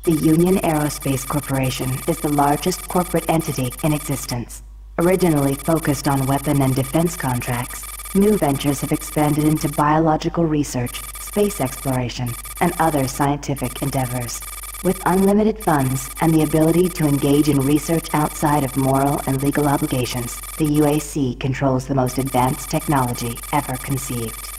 The Union Aerospace Corporation is the largest corporate entity in existence. Originally focused on weapon and defense contracts, new ventures have expanded into biological research, space exploration, and other scientific endeavors. With unlimited funds and the ability to engage in research outside of moral and legal obligations, the UAC controls the most advanced technology ever conceived.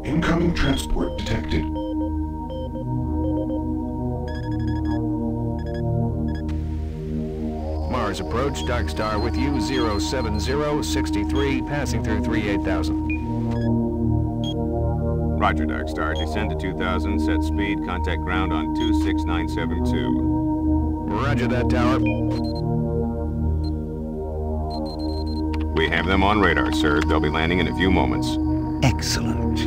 Incoming transport detected. Mars approach, Dark Star with you, 07063, passing through 38,000. Roger, Dark Star. Descend to 2,000, set speed, contact ground on 26972. Roger that, tower. We have them on radar, sir. They'll be landing in a few moments. Excellent.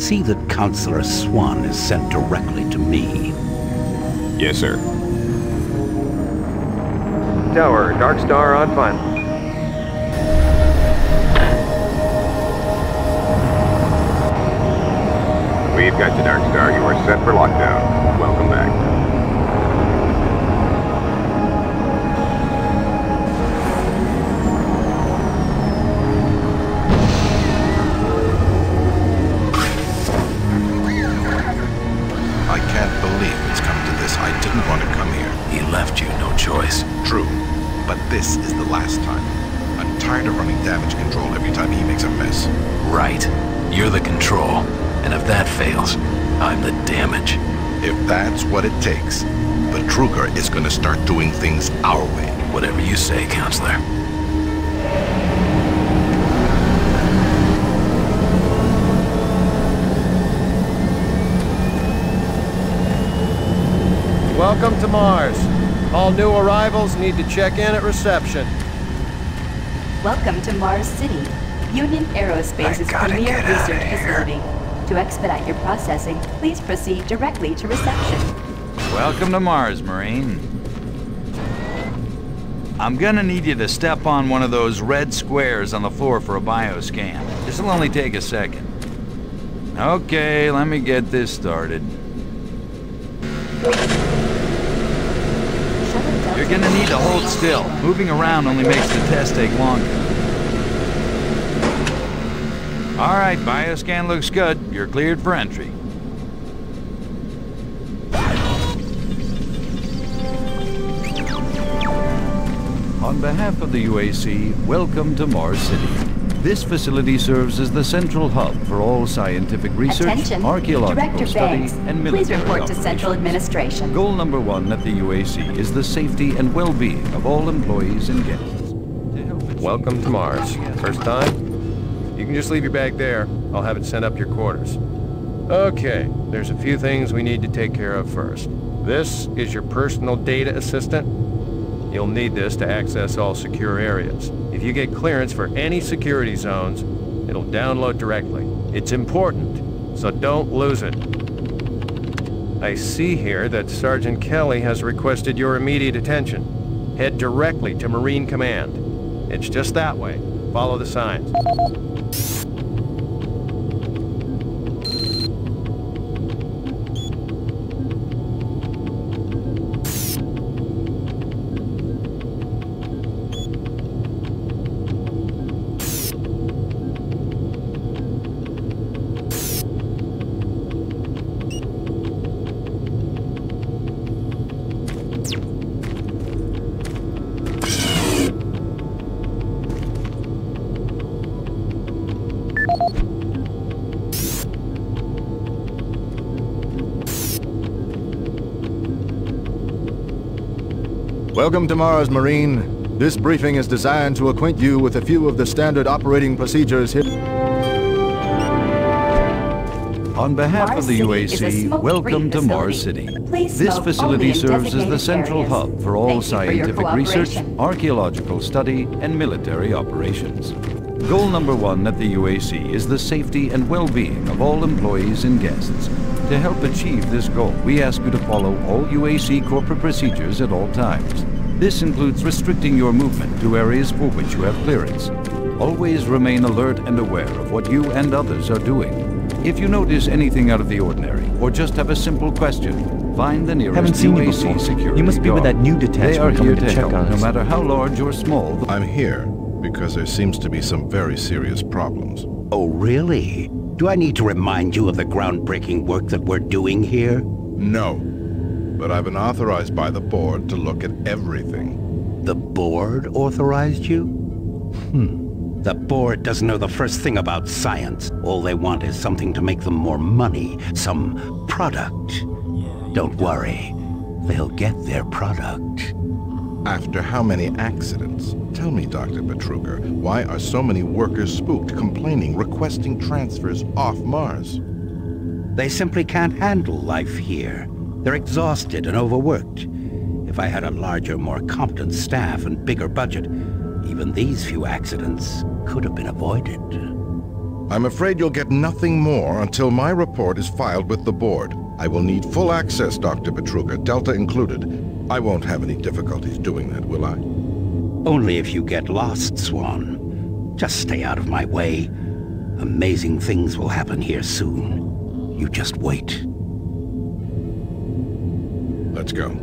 See that Counselor Swan is sent directly to me. Yes, sir. Tower, Dark Star on final. We've got you, Dark Star. You are set for lockdown. Welcome back. I can't believe it's come to this. I didn't want to come here. He left you no choice. True, but this is the last time. I'm tired of running damage control every time he makes a mess. Right. You're the control. And if that fails, I'm the damage. If that's what it takes, the Truger is gonna start doing things our way. Whatever you say, Counselor. Welcome to Mars. All new arrivals need to check in at reception. Welcome to Mars City, Union Aerospace's premier research facility. To expedite your processing, please proceed directly to reception. Welcome to Mars, Marine. I'm gonna need you to step on one of those red squares on the floor for a bioscan. This'll only take a second. Okay, let me get this started. You're gonna need to hold still. Moving around only makes the test take longer. All right, bioscan looks good. You're cleared for entry. On behalf of the UAC, welcome to Mars City. This facility serves as the central hub for all scientific research, Attention. archaeological Director study, Banks, and military please report to operations. Central Administration. Goal number one at the UAC is the safety and well-being of all employees and guests. Welcome to Mars. First time? You can just leave your bag there. I'll have it sent up your quarters. Okay, there's a few things we need to take care of first. This is your personal data assistant. You'll need this to access all secure areas. If you get clearance for any security zones, it'll download directly. It's important, so don't lose it. I see here that Sergeant Kelly has requested your immediate attention. Head directly to Marine Command. It's just that way. Follow the signs. Welcome to Mars, Marine. This briefing is designed to acquaint you with a few of the standard operating procedures here. On behalf Mars of the City is a UAC, smoke-free welcome to Mars facility. City. Please This smoke facility only in serves as the designated central areas. hub for all Thank you for your scientific research, cooperation. archaeological study, and military operations. Goal number one at the UAC is the safety and well-being of all employees and guests. To help achieve this goal, we ask you to follow all UAC corporate procedures at all times. This includes restricting your movement to areas for which you have clearance. Always remain alert and aware of what you and others are doing. If you notice anything out of the ordinary, or just have a simple question, find the nearest Haven't seen you UAC before. security You must be with guard. that new They detachment are here coming to to check help, on no us. matter how large or small. I'm here because there seems to be some very serious problems. Oh, really? Do I need to remind you of the groundbreaking work that we're doing here? No. But I've been authorized by the board to look at everything. The board authorized you? The board doesn't know the first thing about science. All they want is something to make them more money, some product. Don't worry, they'll get their product. After how many accidents? Tell me, Dr. Betruger, why are so many workers spooked, complaining, requesting transfers off Mars? They simply can't handle life here. They're exhausted and overworked. If I had a larger, more competent staff and bigger budget, even these few accidents could have been avoided. I'm afraid you'll get nothing more until my report is filed with the board. I will need full access, Dr. Betruger, Delta included. I won't have any difficulties doing that, will I? Only if you get lost, Swan. Just stay out of my way. Amazing things will happen here soon. You just wait. Let's go.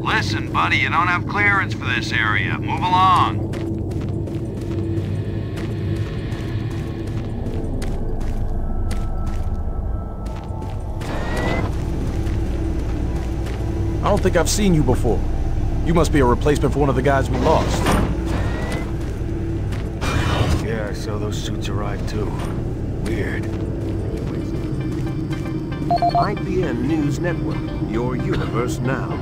Listen, buddy, you don't have clearance for this area. Move along. I don't think I've seen you before. You must be a replacement for one of the guys we lost. Yeah, I saw those suits arrive too. Weird. IPN News Network, your universe now.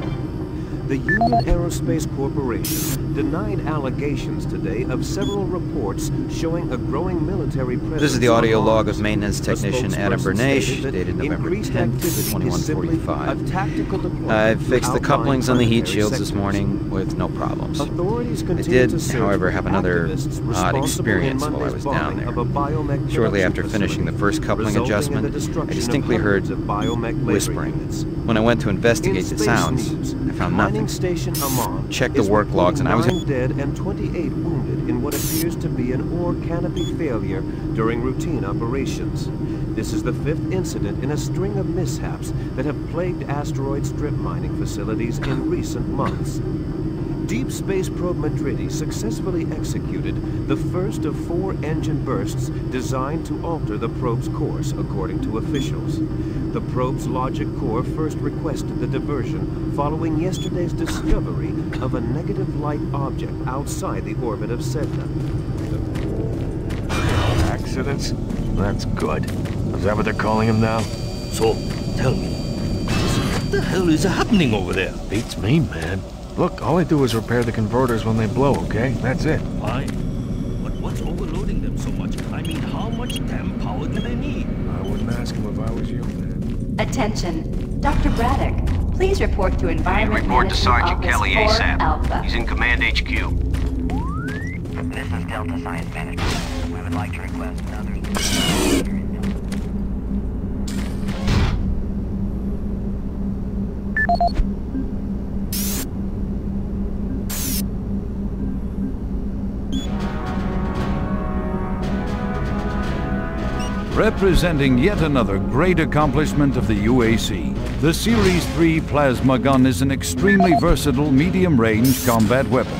The Union Aerospace Corporation denied allegations today of several reports showing a growing military presence. This is the audio on log Mars. of maintenance technician Adam Bernache, dated November 10th, 2145. I fixed the couplings on the heat shields this morning with no problems. I did, however, have another odd experience while I was down there. Shortly after finishing the first coupling adjustment, I distinctly heard whispering. When I went to investigate the sounds, I found nothing. Checked the work logs and I was 9 dead and 28 wounded in what appears to be an ore canopy failure during routine operations. This is the 5th incident in a string of mishaps that have plagued asteroid strip mining facilities in recent months. Deep Space Probe Madridi successfully executed the first of 4 engine bursts designed to alter the probe's course, according to officials. The probe's logic core first requested the diversion following yesterday's discovery of a negative light object outside the orbit of Sedna. Accidents? That's good. Is that what they're calling them now? So, tell me, what the hell is happening over there? Beats me, man. Look, all I do is repair the converters when they blow, okay? That's it. Fine. But what's overloading them so much? I mean, how much damn power do they need? I wouldn't ask him if I was you, man. Attention. Dr. Braddock, please report to Environment Report to Management Sergeant Office Kelly 4 ASAP. Alpha. He's in Command HQ. This is Delta Science Management. We would like to request another... Representing yet another great accomplishment of the UAC, the Series 3 plasma gun is an extremely versatile medium-range combat weapon.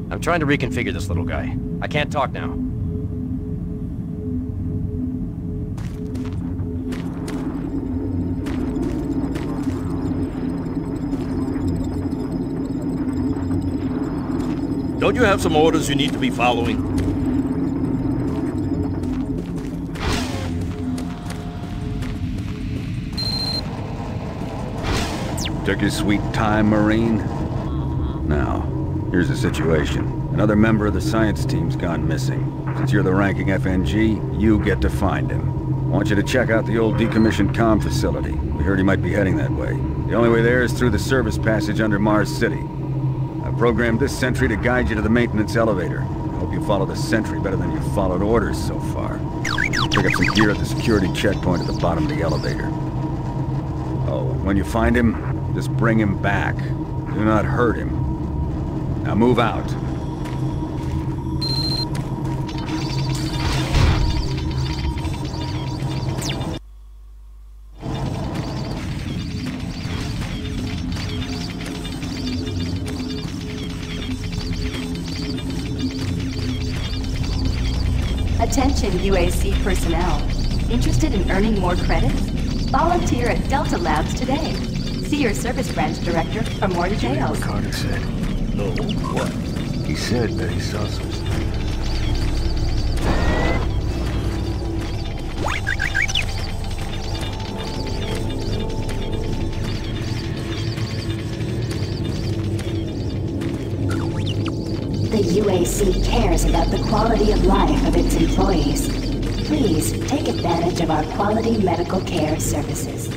I'm trying to reconfigure this little guy. I can't talk now. Don't you have some orders you need to be following? Took your sweet time, Marine? Now, here's the situation. Another member of the science team's gone missing. Since you're the ranking FNG, you get to find him. I want you to check out the old decommissioned comm facility. We heard he might be heading that way. The only way there is through the service passage under Mars City. I've programmed this sentry to guide you to the maintenance elevator. I hope you follow the sentry better than you've followed orders so far. Pick up some gear at the security checkpoint at the bottom of the elevator. Oh, when you find him, just bring him back. Do not hurt him. Now move out. Attention UAC personnel. Interested in earning more credits? Volunteer at Delta Labs today. See your service branch director for more details. What Carter said? No, what? He said that he saw some stuff. The UAC cares about the quality of life of its employees. Please take advantage of our quality medical care services.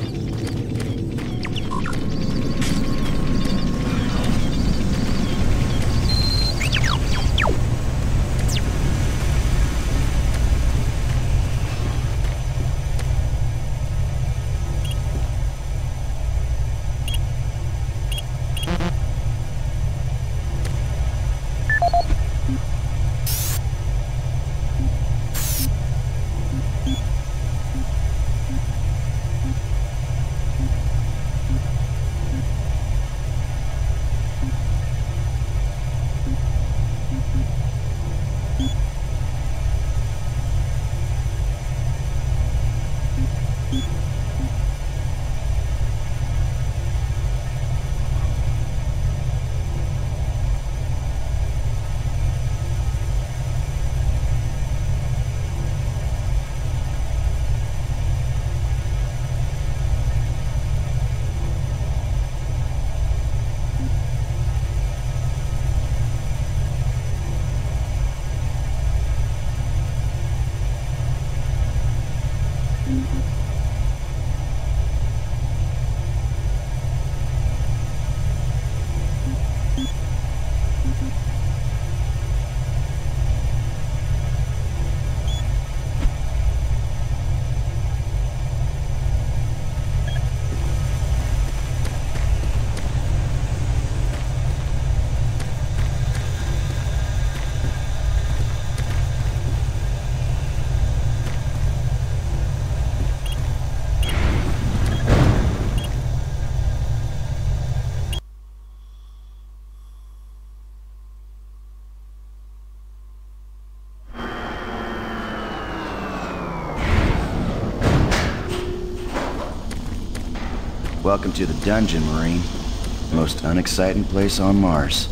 Welcome to the dungeon, Marine. Most unexciting place on Mars.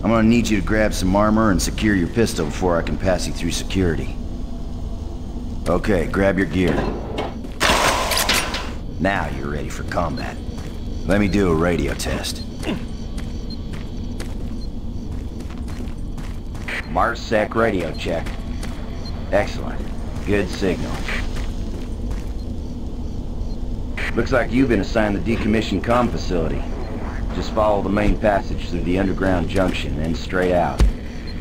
I'm gonna need you to grab some armor and secure your pistol before I can pass you through security. Okay, grab your gear. Now you're ready for combat. Let me do a radio test. MarsSec radio check. Excellent. Good signal. Looks like you've been assigned the decommissioned comm facility. Just follow the main passage through the underground junction and straight out.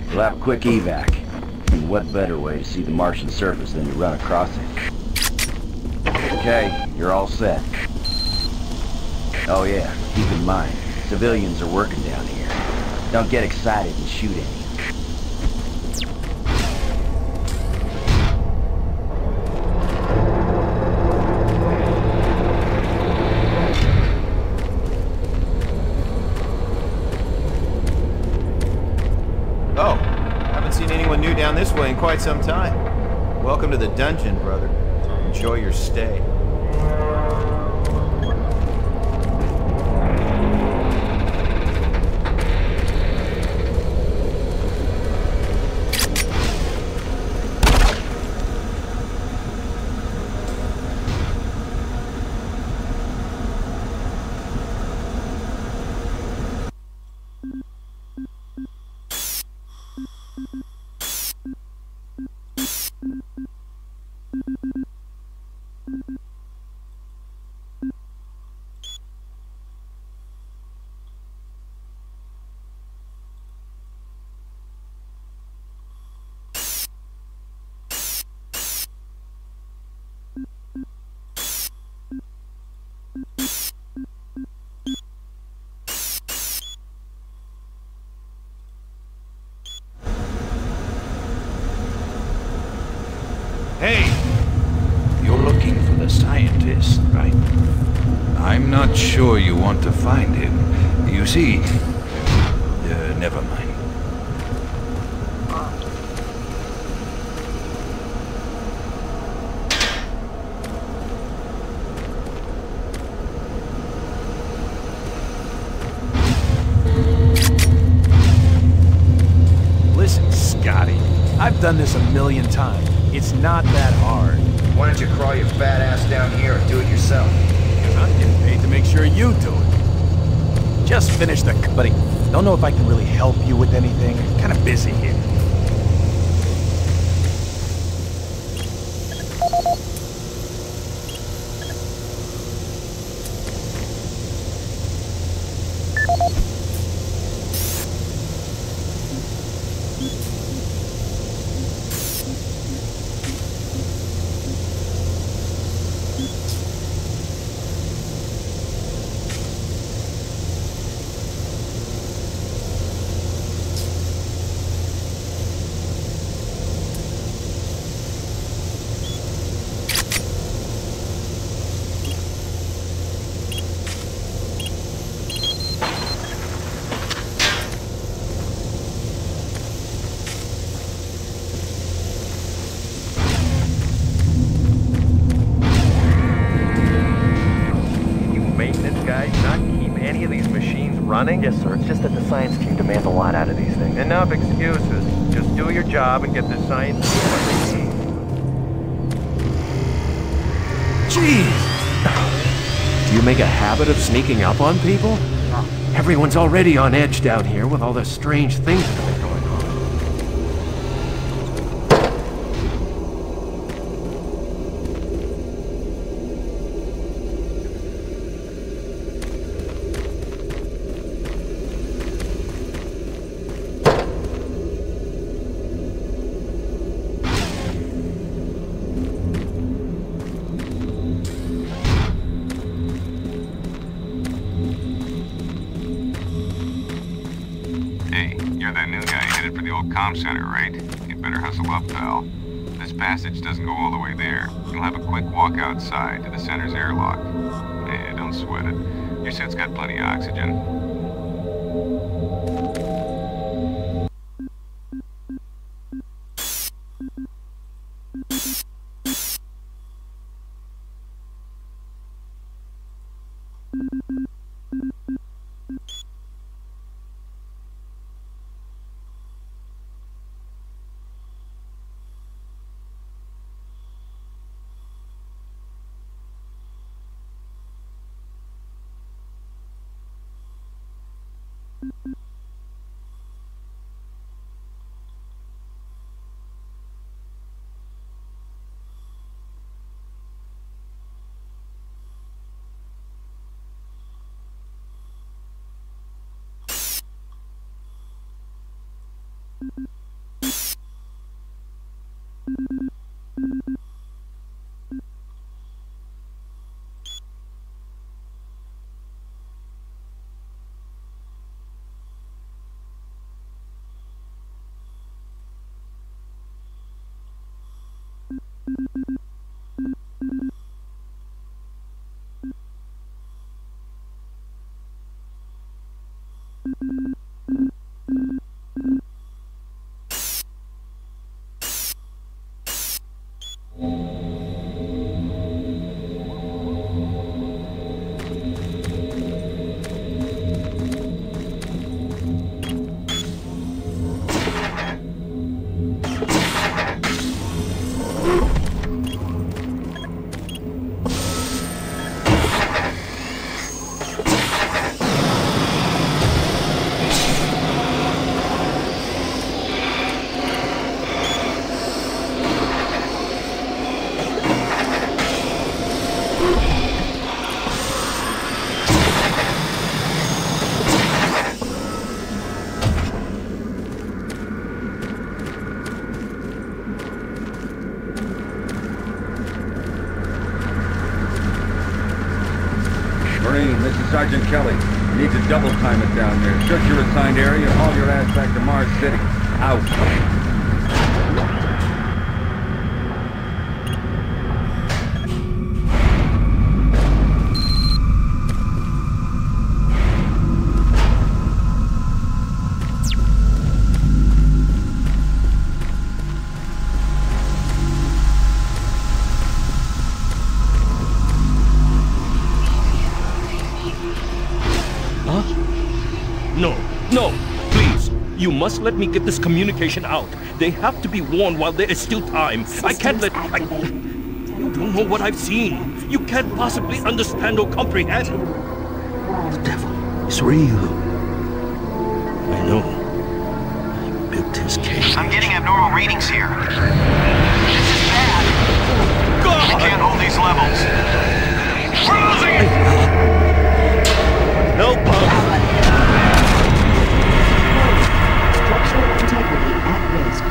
We'll have a quick evac. And what better way to see the Martian surface than to run across it? Okay, you're all set. Oh yeah, keep in mind, civilians are working down here. Don't get excited and shoot any. Down this way in quite some time. Welcome to the dungeon, brother. Enjoy your stay. Hey! You're looking for the scientist, right? I'm not sure you want to find him. You see... never mind. Listen, Scotty. I've done this a million times. It's not that hard. Why don't you crawl your fat ass down here and do it yourself? Because I'm getting paid to make sure you do it. Just finish the... Buddy, don't know if I can really help you with anything. Kind of busy here. Running? Yes, sir. It's just that the science team demands a lot out of these things. Enough excuses. Just do your job and get the science team what they need. Jeez! Do you make a habit of sneaking up on people? Everyone's already on edge down here with all the strange things that have been going on. Comm center, right? You'd better hustle up, pal. This passage doesn't go all the way there. You'll have a quick walk outside to the center's airlock. Eh, don't sweat it. Your suit's got plenty of oxygen. Sergeant Kelly, you need to double time it down there. Search your assigned area and haul your ass back to Mars City. Out. You must let me get this communication out. They have to be warned while there is still time. I can't let... You don't know what I've seen. You can't possibly understand or comprehend. The devil is real. I know. I built his cage. I'm getting abnormal readings here. This is bad. God! I can't hold these levels. We're losing it! Help us! Structural integrity at risk.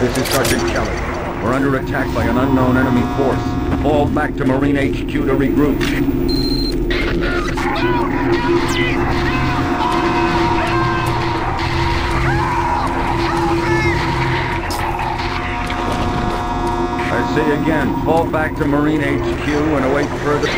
This is Sergeant Kelly. We're under attack by an unknown enemy force. Fall back to Marine HQ to regroup. I say again, fall back to Marine HQ and await further...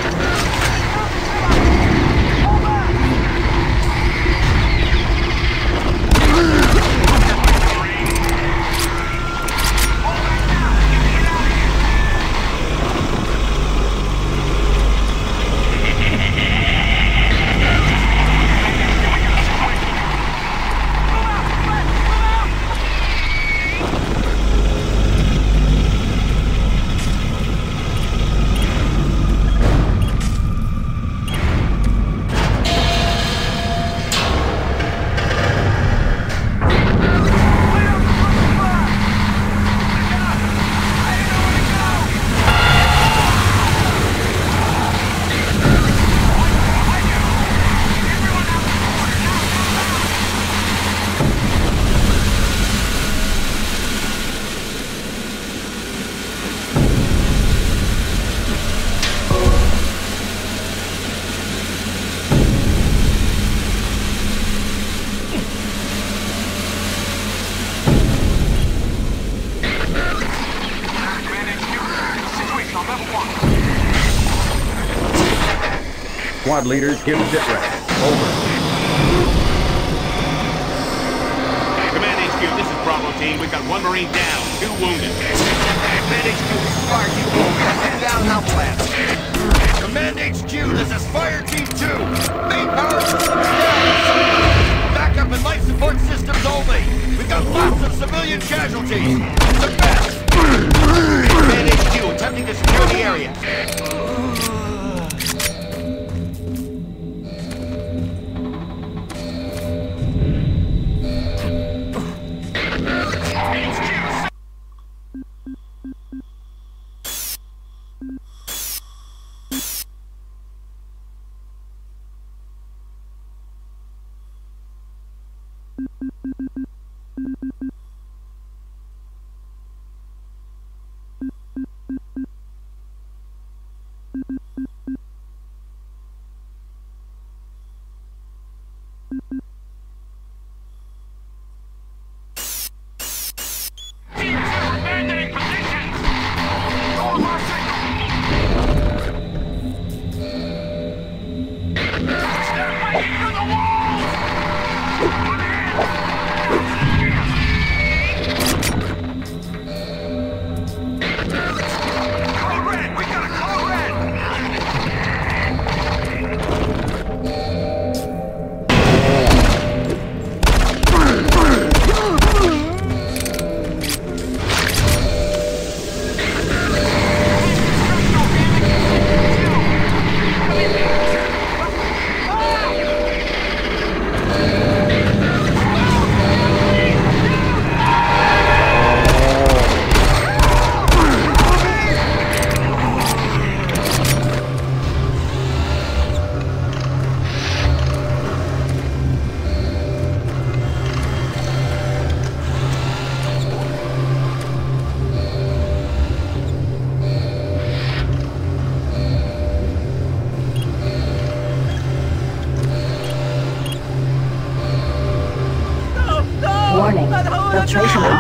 Squad leaders, give sit rep. Over. Command HQ, this is Bravo team. We've got one Marine down, 2 wounded. Command HQ, this is Fire Team 4. We got 2 down and ambulance. Command HQ, this is Fire Team 2. Main power systems down. Backup and life support systems only. We've got lots of civilian casualties. The best. Command HQ, attempting to secure the area. You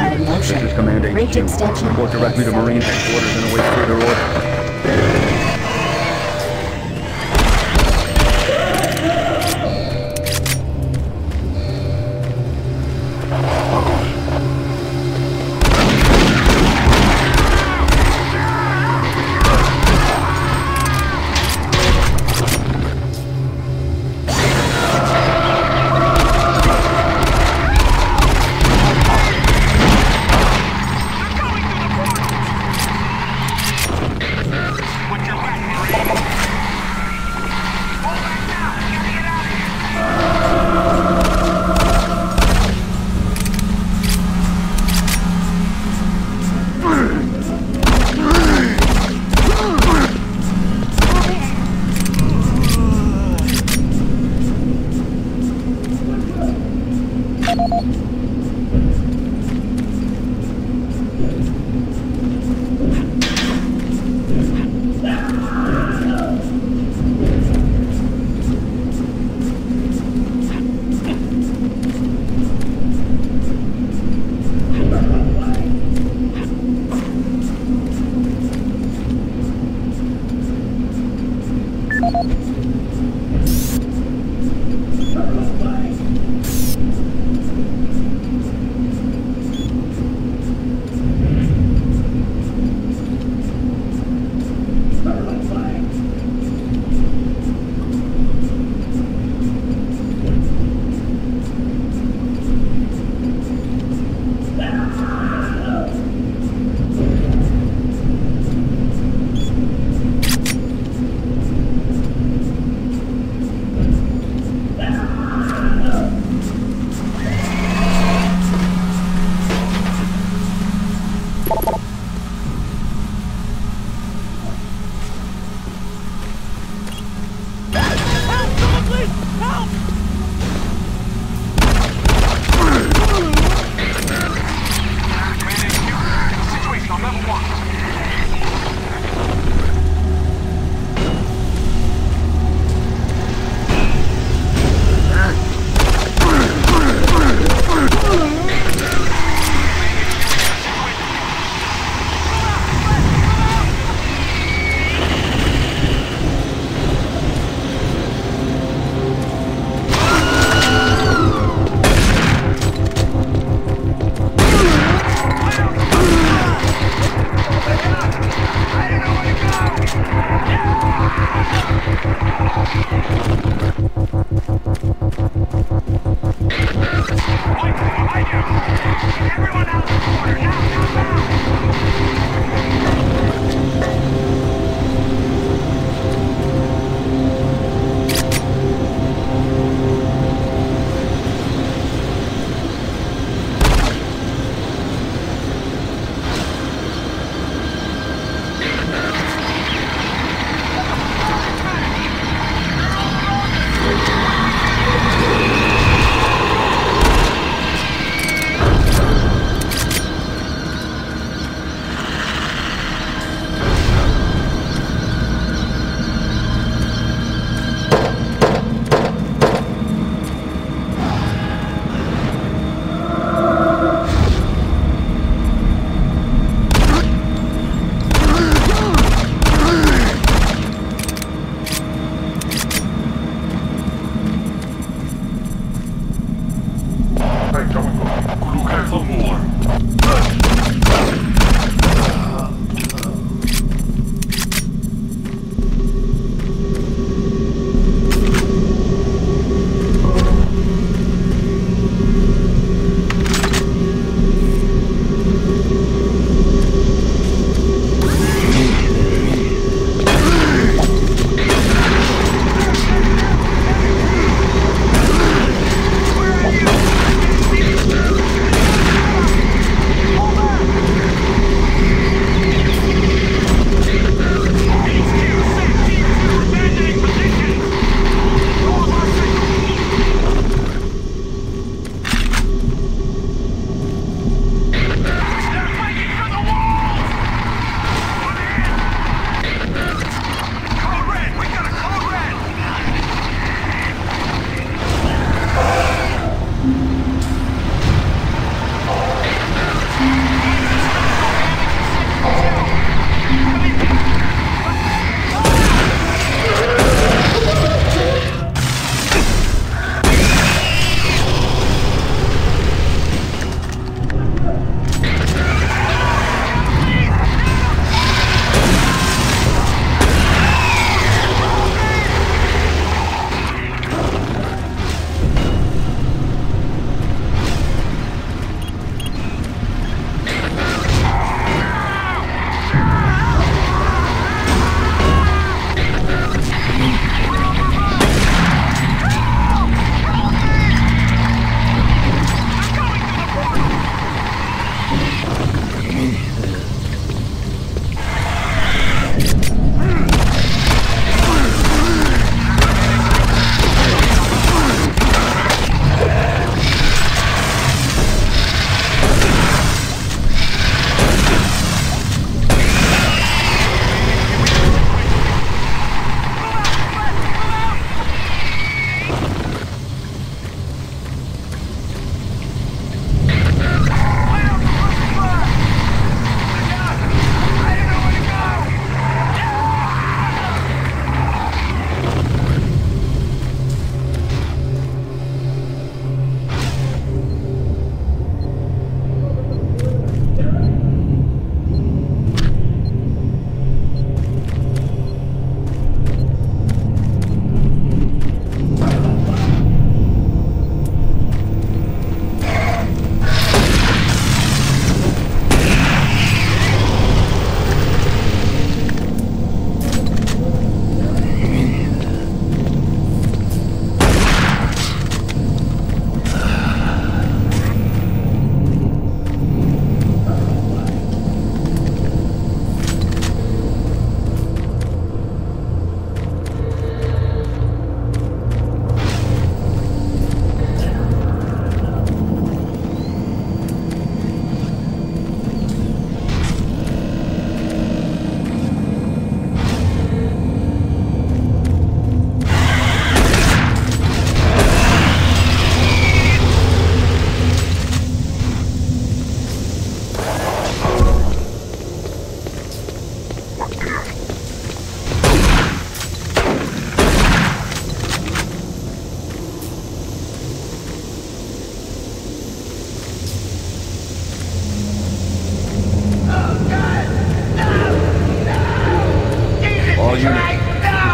are in motion. This is Command HQ. Bridge extension. Report directly to Marine Headquarters and await further orders.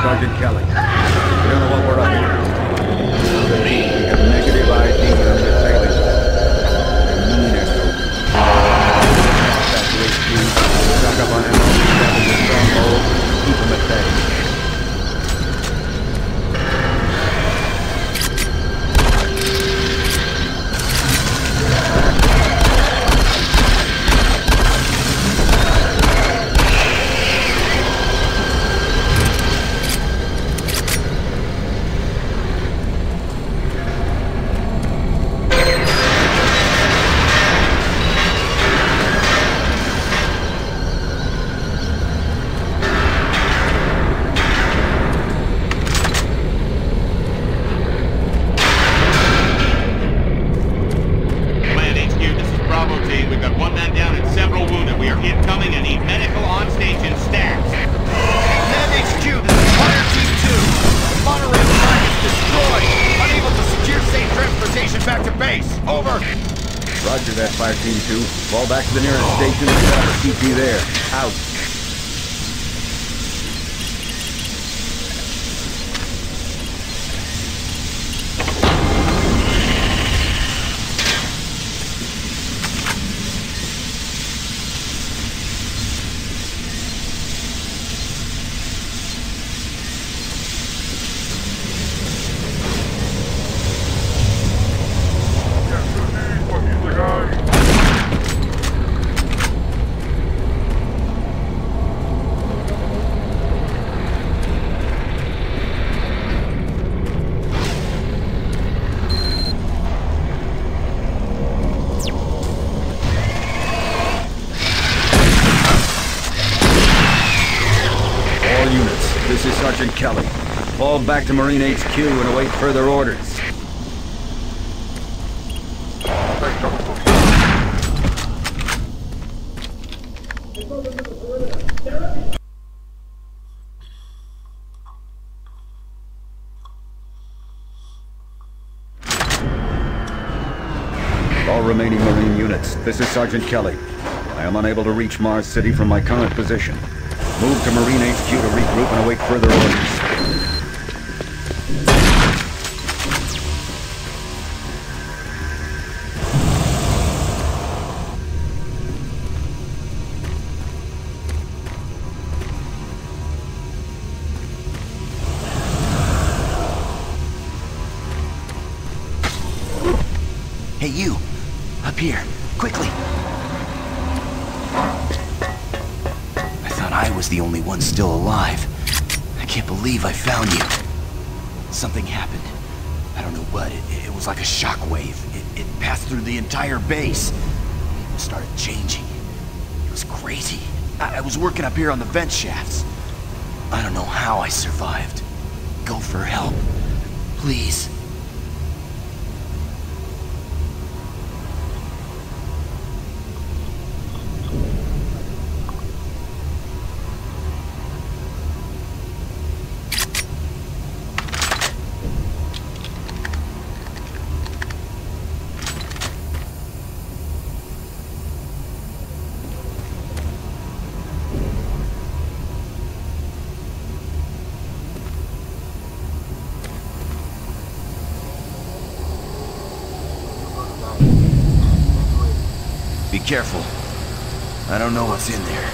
Sergeant Kelly. We don't know what we're up against. We have negative ID on the trailing. Stock up on ammo, establish a stronghold, keep them at bay. Roger that, Fire Team 2. Fall back to the nearest station and set up a CP there. Out. This is Sergeant Kelly. Fall back to Marine HQ and await further orders. All remaining Marine units, this is Sergeant Kelly. I am unable to reach Mars City from my current position. Move to Marine HQ to regroup and await further orders. Hey, you! Up here, quickly! I was the only one still alive. I can't believe I found you. Something happened. I don't know what. It was like a shockwave. It passed through the entire base. People started changing. It was crazy. I was working up here on the vent shafts. I don't know how I survived. Go for help. Please. Be careful. I don't know what's in there.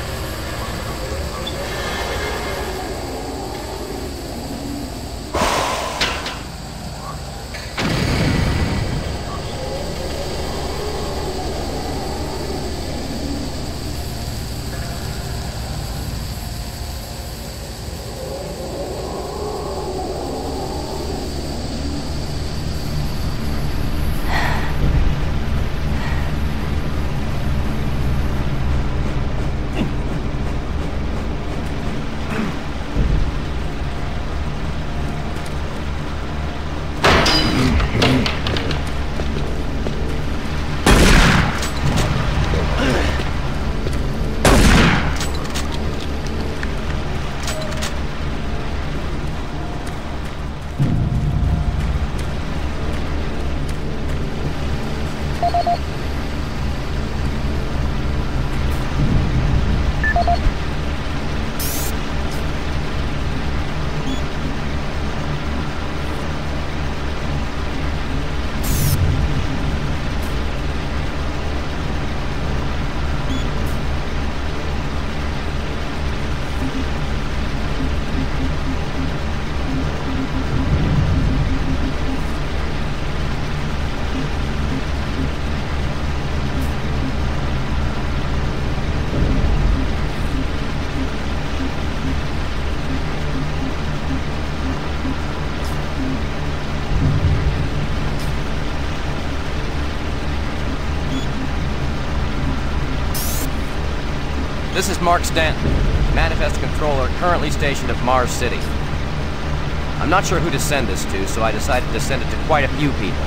This is Mark Stanton, Manifest Controller currently stationed at Mars City. I'm not sure who to send this to, so I decided to send it to quite a few people.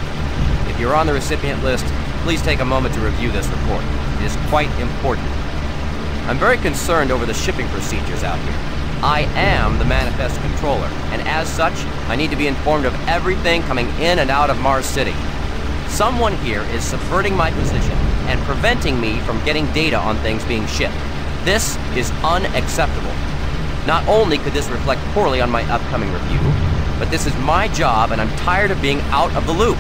If you're on the recipient list, please take a moment to review this report. It is quite important. I'm very concerned over the shipping procedures out here. I am the Manifest Controller, and as such, I need to be informed of everything coming in and out of Mars City. Someone here is subverting my position and preventing me from getting data on things being shipped. This is unacceptable. Not only could this reflect poorly on my upcoming review, but this is my job and I'm tired of being out of the loop.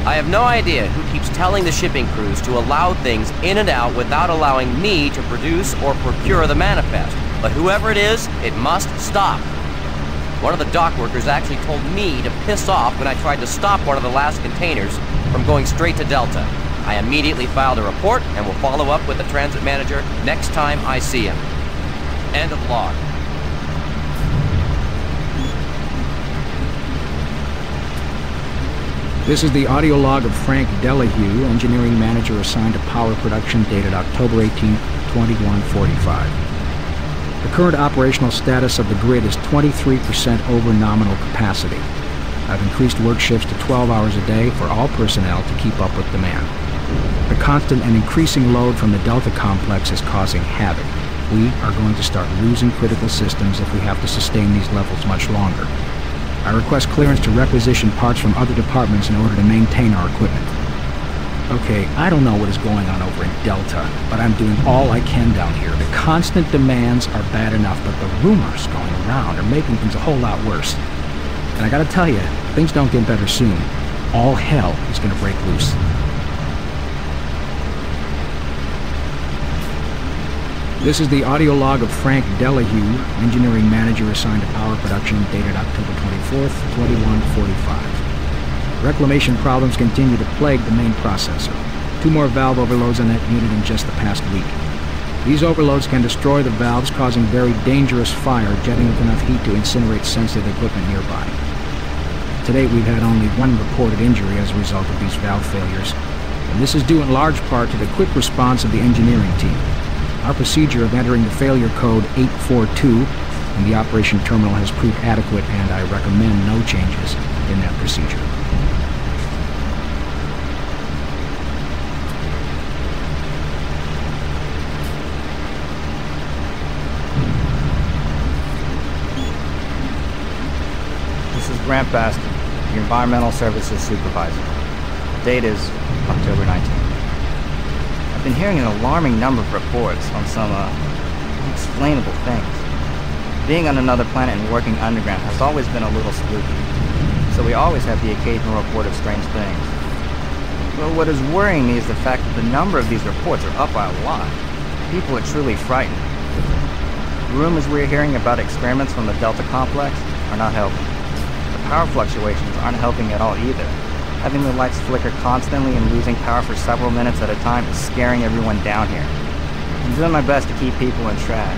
I have no idea who keeps telling the shipping crews to allow things in and out without allowing me to produce or procure the manifest, but whoever it is, it must stop. One of the dock workers actually told me to piss off when I tried to stop one of the last containers from going straight to Delta. I immediately filed a report and will follow up with the transit manager next time I see him. End of log. This is the audio log of Frank Delahue, engineering manager assigned to power production, dated October 18, 2145. The current operational status of the grid is 23% over nominal capacity. I've increased work shifts to 12 hours a day for all personnel to keep up with demand. The constant and increasing load from the Delta complex is causing havoc. We are going to start losing critical systems if we have to sustain these levels much longer. I request clearance to requisition parts from other departments in order to maintain our equipment. Okay, I don't know what is going on over in Delta, but I'm doing all I can down here. The constant demands are bad enough, but the rumors going around are making things a whole lot worse. And I gotta tell you, things don't get better soon. All hell is gonna break loose. This is the audio log of Frank Delahue, engineering manager assigned to power production, dated October 24th, 2145. Reclamation problems continue to plague the main processor. 2 more valve overloads on that unit in just the past week. These overloads can destroy the valves, causing very dangerous fire, jetting with enough heat to incinerate sensitive equipment nearby. To date, we've had only 1 reported injury as a result of these valve failures, and this is due in large part to the quick response of the engineering team. Our procedure of entering the failure code 842 in the operation terminal has proved adequate, and I recommend no changes in that procedure. This is Grant Baston, the Environmental Services Supervisor. The date is October 19th. I've been hearing an alarming number of reports on some unexplainable things. Being on another planet and working underground has always been a little spooky, so we always have the occasional report of strange things. But what is worrying me is the fact that the number of these reports are up by a lot. People are truly frightened. The rumors we're hearing about experiments from the Delta complex are not helping. The power fluctuations aren't helping at all either. Having the lights flicker constantly and losing power for several minutes at a time is scaring everyone down here. I'm doing my best to keep people on track,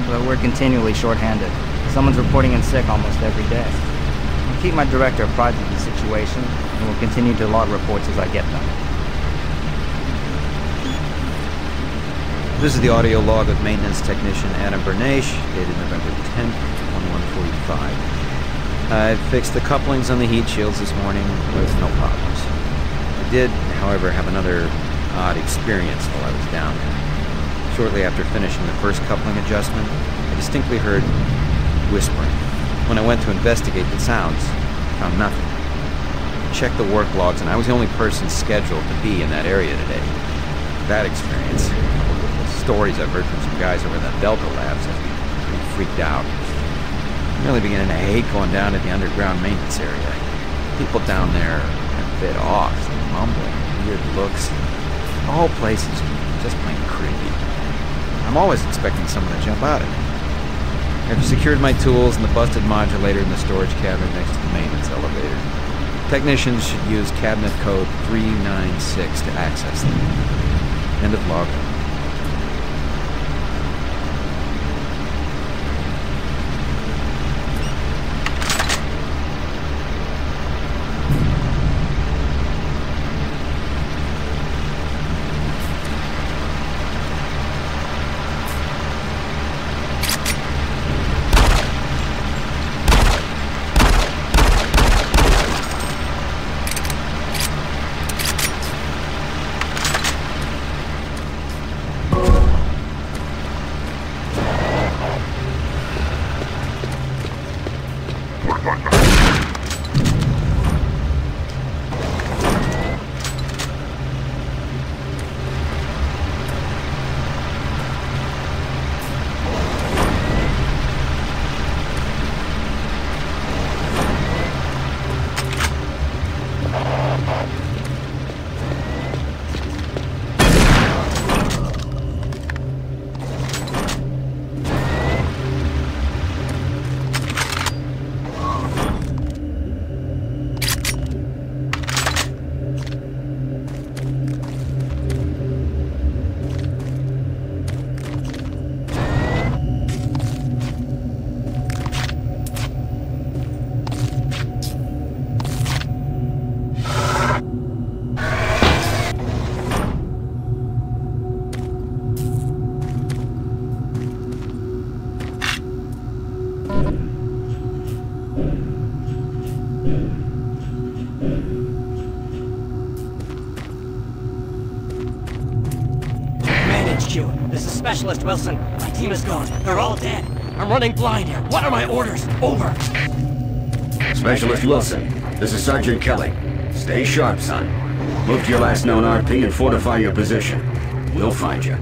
but we're continually short-handed. Someone's reporting in sick almost every day. I'll keep my director apprised of the situation, and will continue to log reports as I get them. This is the audio log of maintenance technician Adam Bernache, dated November 10th, 1145. I fixed the couplings on the heat shields this morning with no problems. I did, however, have another odd experience while I was down there. Shortly after finishing the first coupling adjustment, I distinctly heard whispering. When I went to investigate the sounds, I found nothing. I checked the work logs, and I was the only person scheduled to be in that area today. That experience, coupled with the stories I've heard from some guys over in the Delta labs, has me pretty freaked out. I'm really beginning to hate going down to the underground maintenance area. People down there are a bit off, mumbling, weird looks. The whole place is just plain creepy. I'm always expecting someone to jump out at me. I've secured my tools and the busted modulator in the storage cabinet next to the maintenance elevator. Technicians should use cabinet code 396 to access them. End of log. HQ. This is Specialist Wilson. My team is gone. They're all dead. I'm running blind here. What are my orders? Over. Specialist Wilson, this is Sergeant Kelly. Stay sharp, son. Move to your last known RP and fortify your position. We'll find you.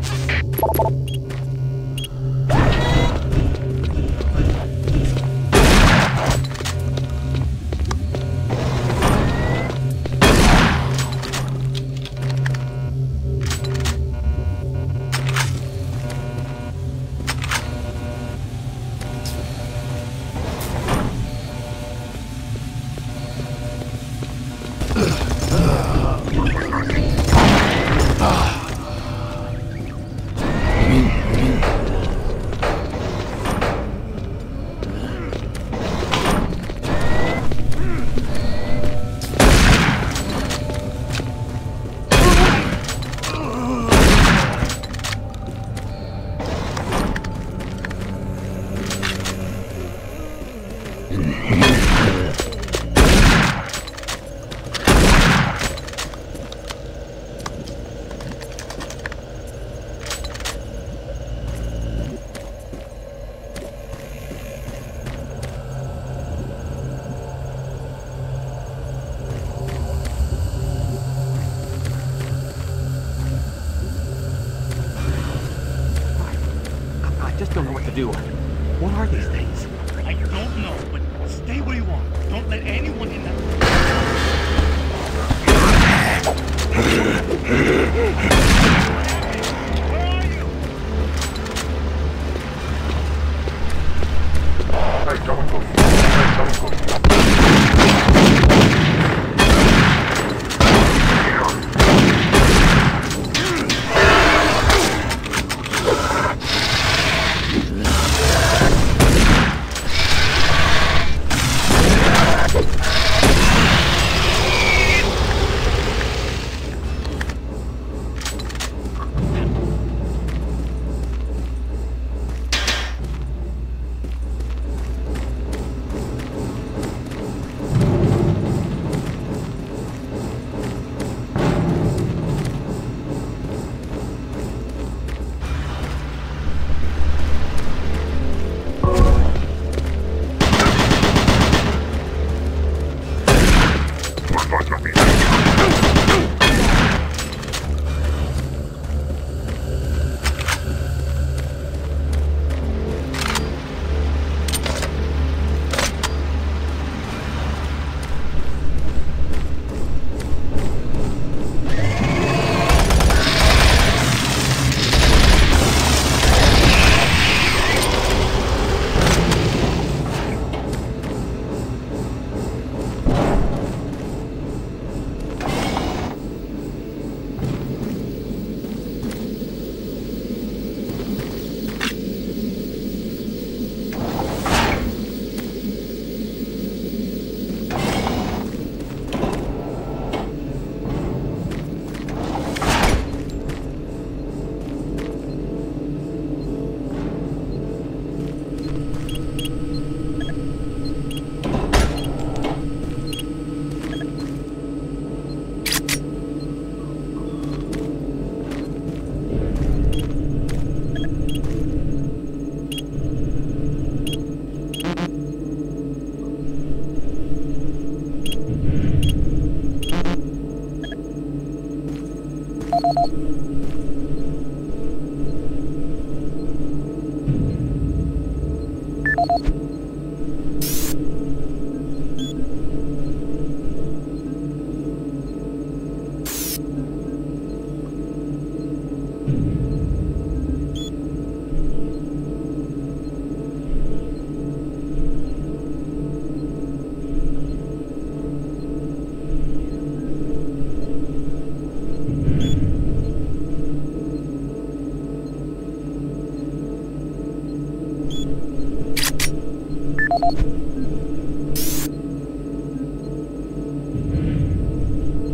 Don't know what to do. What are these things? I don't know, but stay where you are. Don't let anyone in that.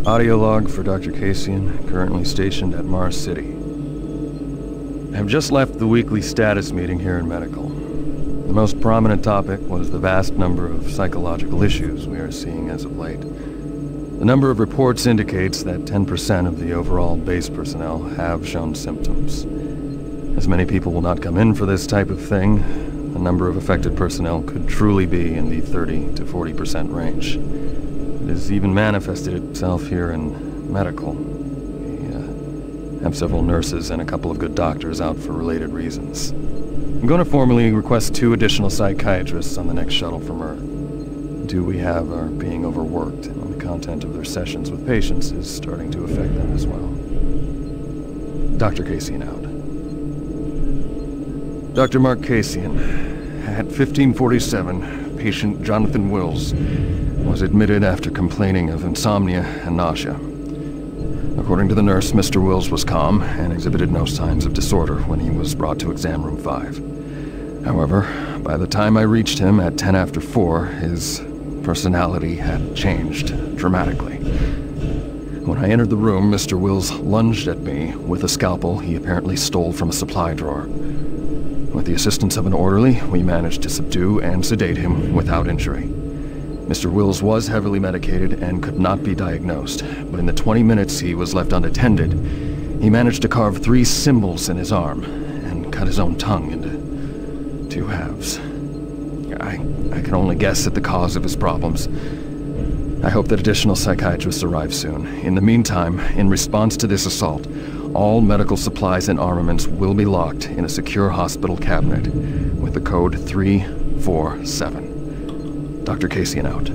Audio log for Dr. Kasian, currently stationed at Mars City. I have just left the weekly status meeting here in Medical. The most prominent topic was the vast number of psychological issues we are seeing as of late. The number of reports indicates that 10% of the overall base personnel have shown symptoms. As many people will not come in for this type of thing, the number of affected personnel could truly be in the 30 to 40% range. It has even manifested itself here in medical. We have several nurses and a couple of good doctors out for related reasons. I'm going to formally request 2 additional psychiatrists on the next shuttle from Earth. 2 we have are being overworked, and the content of their sessions with patients is starting to affect them as well. Dr. Kasian out. Dr. Mark Kasian, at 1547, patient Jonathan Wills was admitted after complaining of insomnia and nausea. According to the nurse, Mr. Wills was calm and exhibited no signs of disorder when he was brought to exam room 5. However, by the time I reached him at 10 after 4, his personality had changed dramatically. When I entered the room, Mr. Wills lunged at me with a scalpel he apparently stole from a supply drawer. With the assistance of an orderly, we managed to subdue and sedate him without injury. Mr. Wills was heavily medicated and could not be diagnosed, but in the 20 minutes he was left unattended, he managed to carve 3 symbols in his arm and cut his own tongue into 2 halves. I can only guess at the cause of his problems. I hope that additional psychiatrists arrive soon. In the meantime, in response to this assault, all medical supplies and armaments will be locked in a secure hospital cabinet with the code 347. Dr. Kasian out.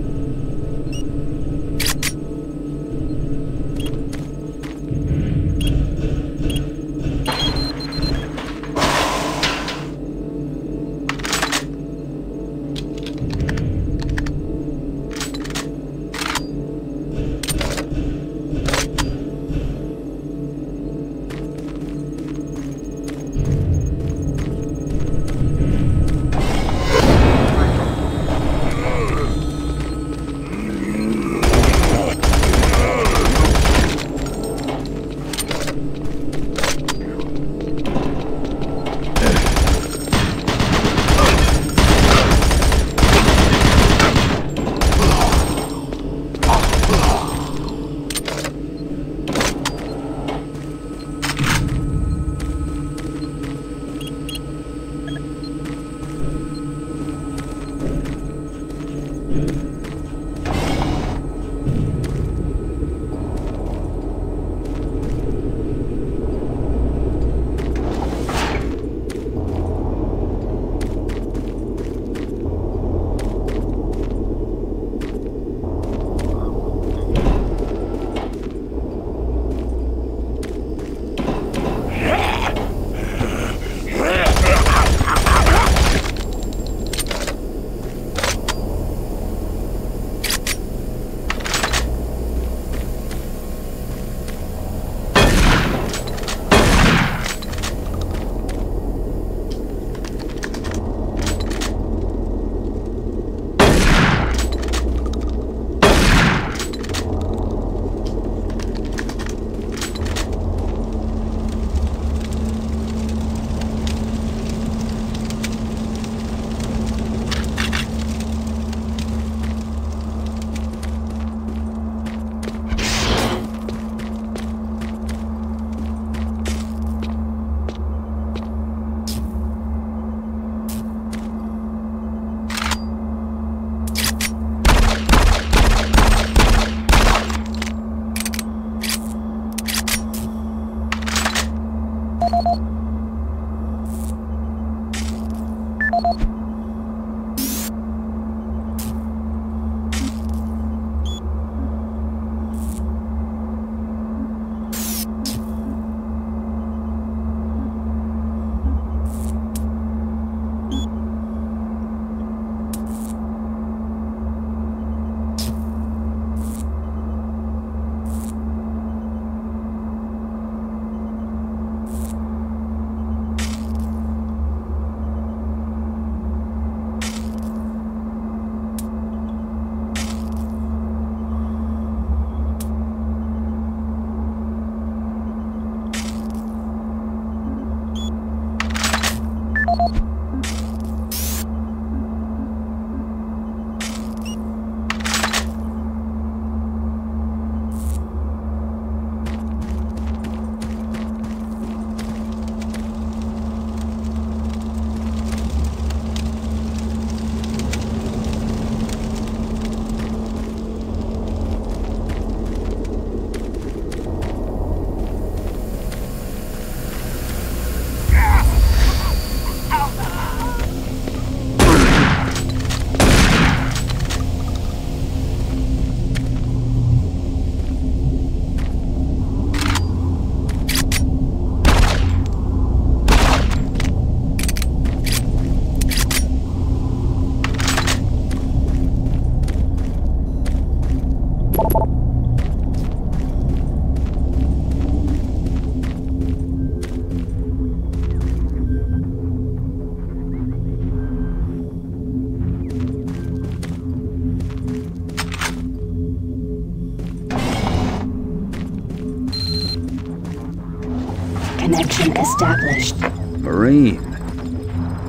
connection established. Marine.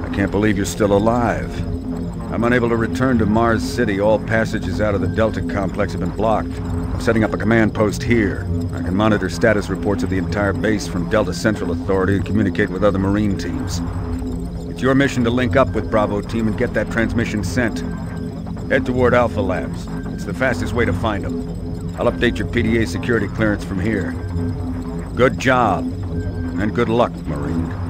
I can't believe you're still alive. I'm unable to return to Mars City. All passages out of the Delta complex have been blocked. I'm setting up a command post here. I can monitor status reports of the entire base from Delta Central Authority and communicate with other Marine teams. It's your mission to link up with Bravo Team and get that transmission sent. Head toward Alpha Labs. It's the fastest way to find them. I'll update your PDA security clearance from here. Good job, and good luck, Marine.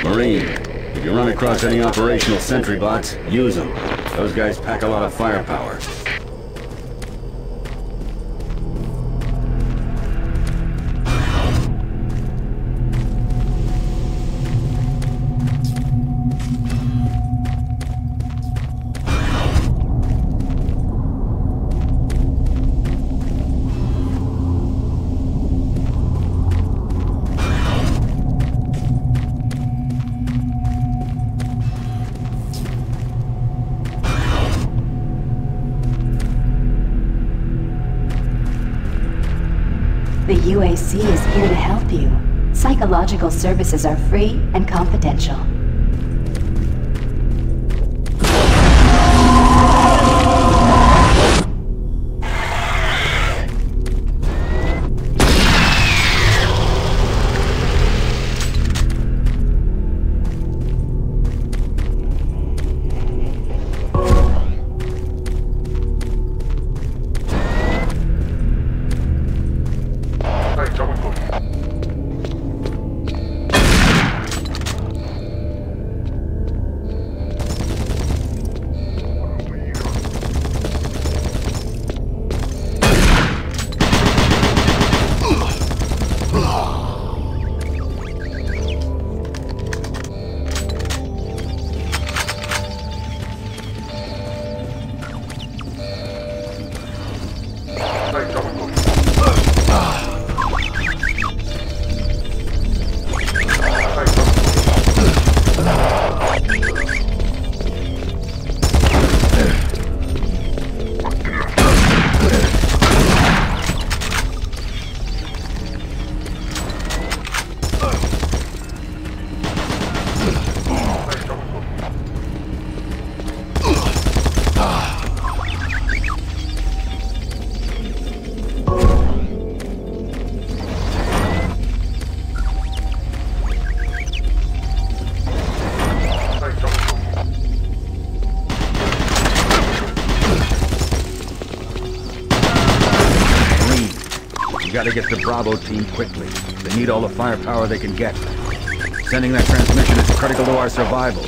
Marine, if you run across any operational sentry bots, use them. Those guys pack a lot of firepower. The UAC is here to help you. Psychological services are free and confidential. Gotta get the Bravo team quickly. They need all the firepower they can get. Sending that transmission is critical to our survival.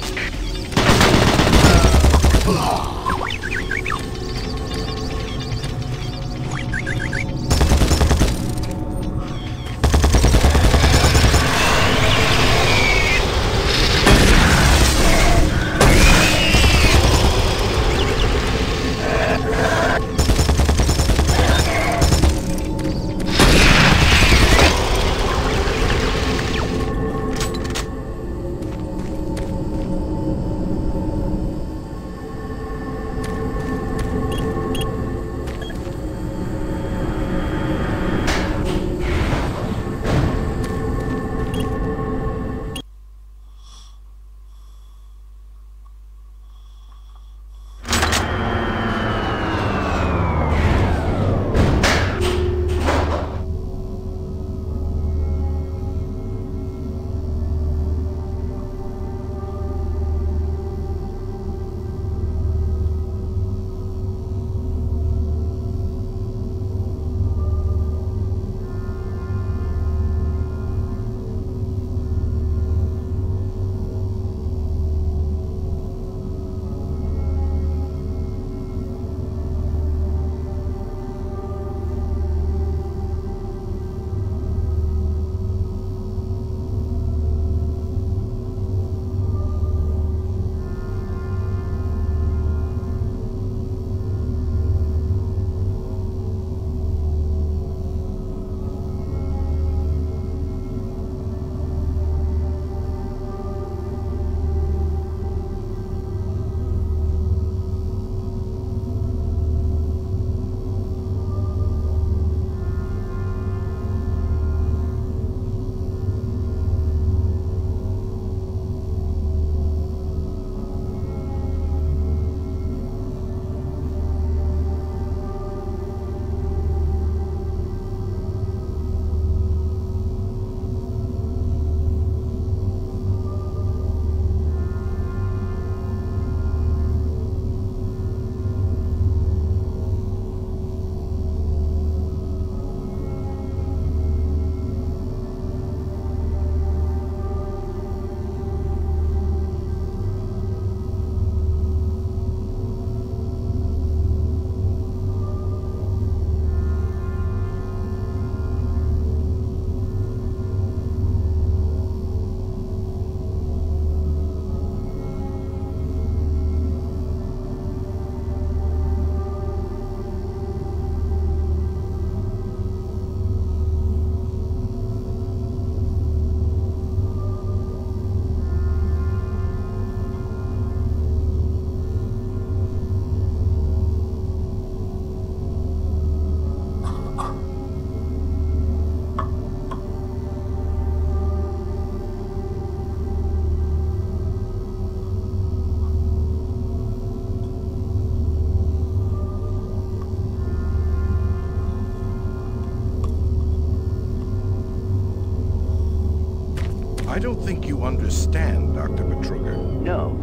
don't think you understand, Dr. Betruger. No,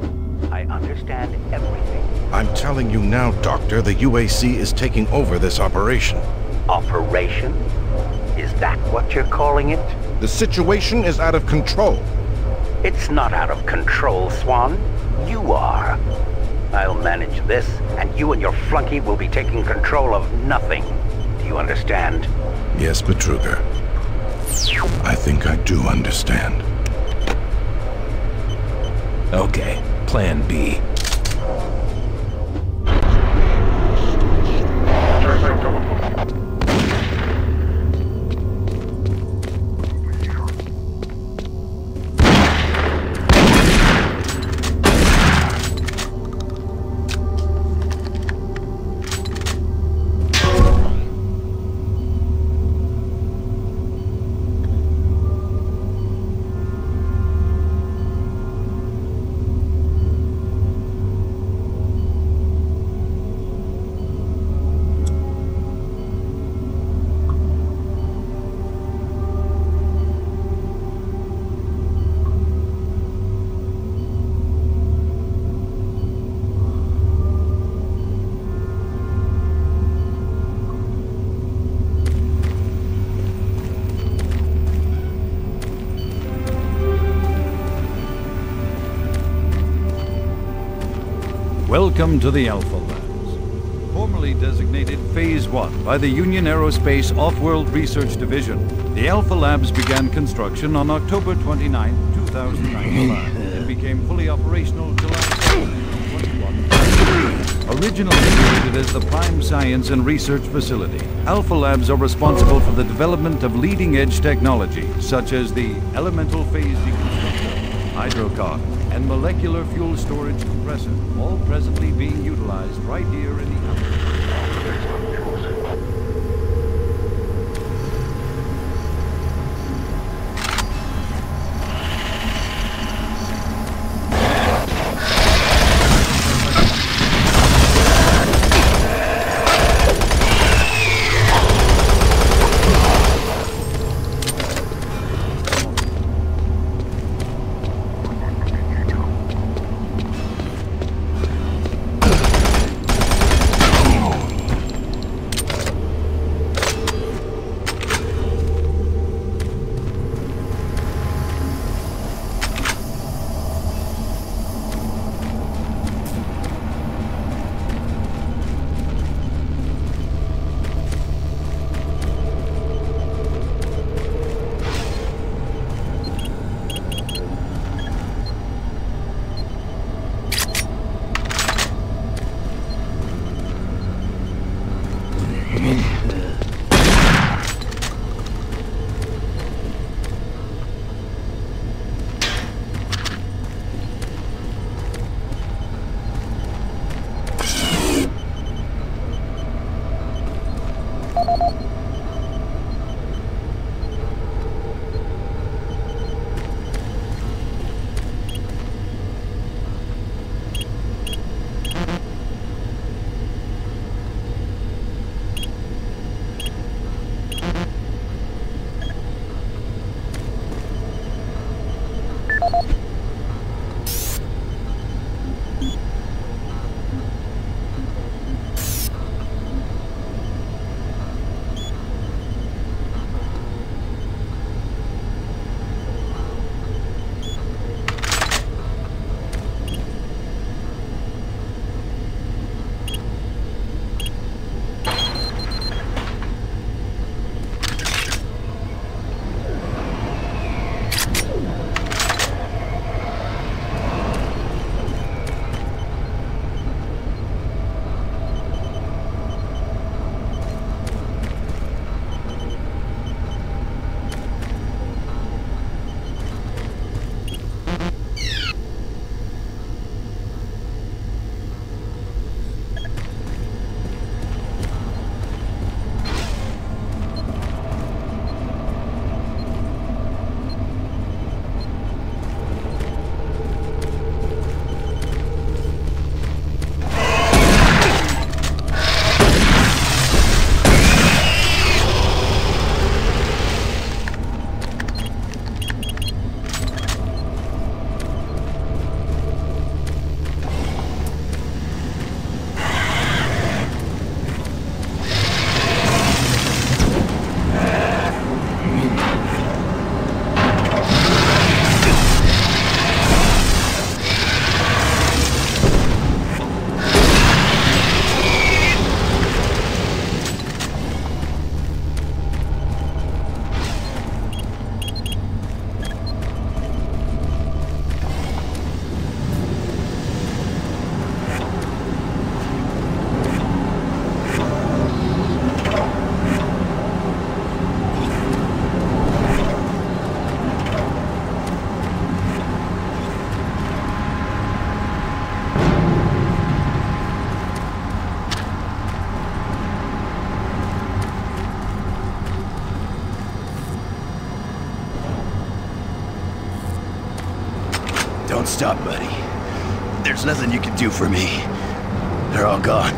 I understand everything. I'm telling you now, Doctor, the UAC is taking over this operation. Operation? Is that what you're calling it? The situation is out of control. It's not out of control, Swan. You are. I'll manage this, and you and your flunky will be taking control of nothing. Do you understand? Yes, Betruger. I think I do understand. Okay, Plan B. Welcome to the Alpha Labs. Formerly designated Phase 1 by the Union Aerospace Off-World Research Division, the Alpha Labs began construction on October 29, 2095, and became fully operational July 21. Originally created as the Prime Science and Research Facility, Alpha Labs are responsible for the development of leading-edge technology, such as the elemental phase deconstructor, hydrocog, and molecular fuel storage compressor, all presently being utilized right here in the Alpha. Don't stop, buddy. There's nothing you can do for me. They're all gone.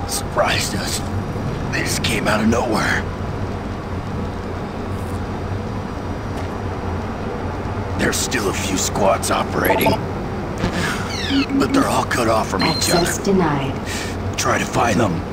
Surprised us. They just came out of nowhere. There's still a few squads operating. But they're all cut off from each other. Access denied. Try to find them.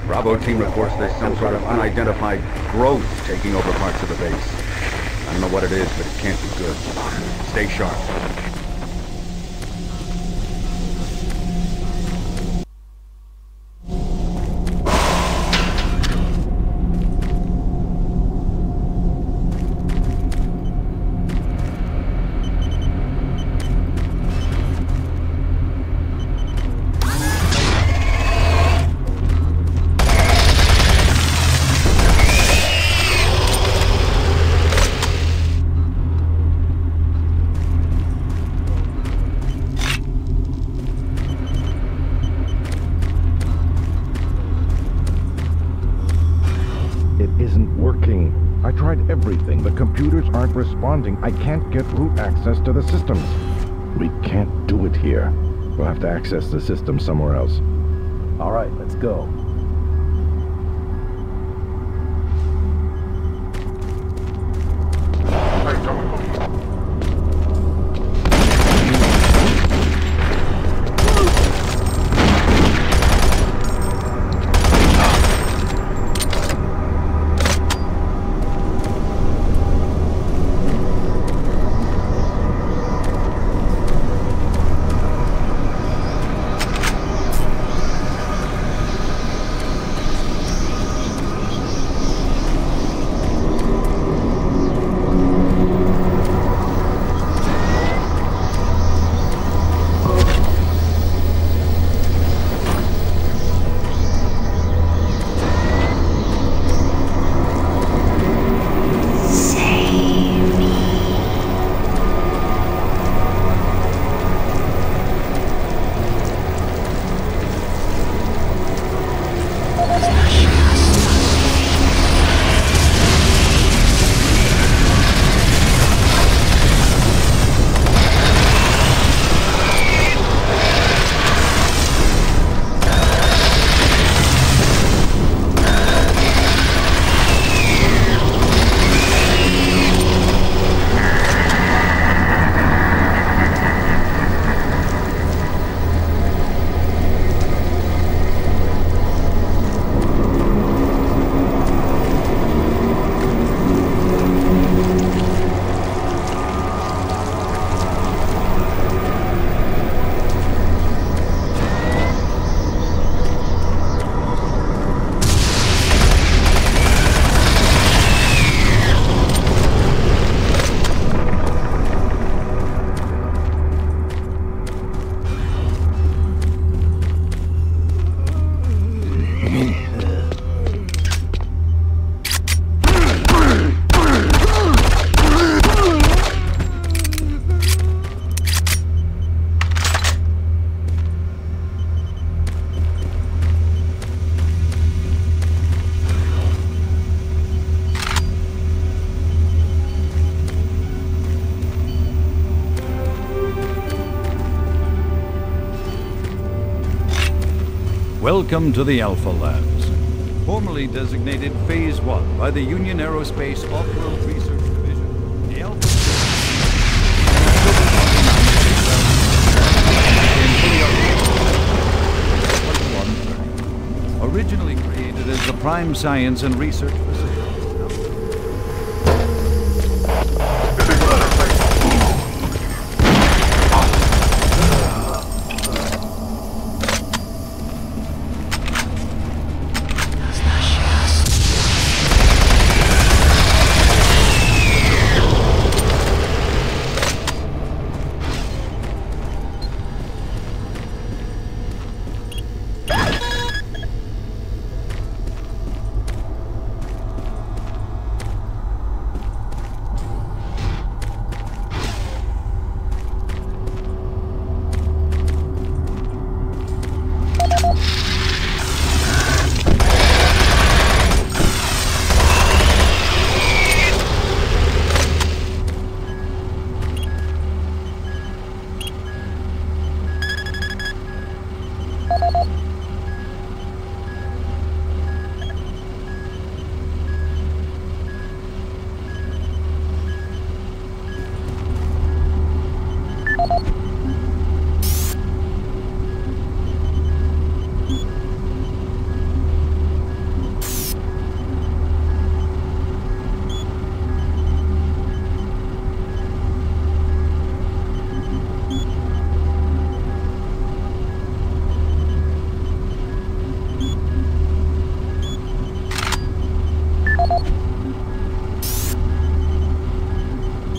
Bravo team reports there's some sort of unidentified growth taking over parts of the base. I don't know what it is, but it can't be good. Stay sharp. Everything. The computers aren't responding. I can't get root access to the systems. We can't do it here. We'll have to access the system somewhere else. All right, let's go. Welcome to the Alpha Labs, formerly designated Phase 1 by the Union Aerospace Off-World Research Division. The Alpha originally created as the Prime Science and Research Facility.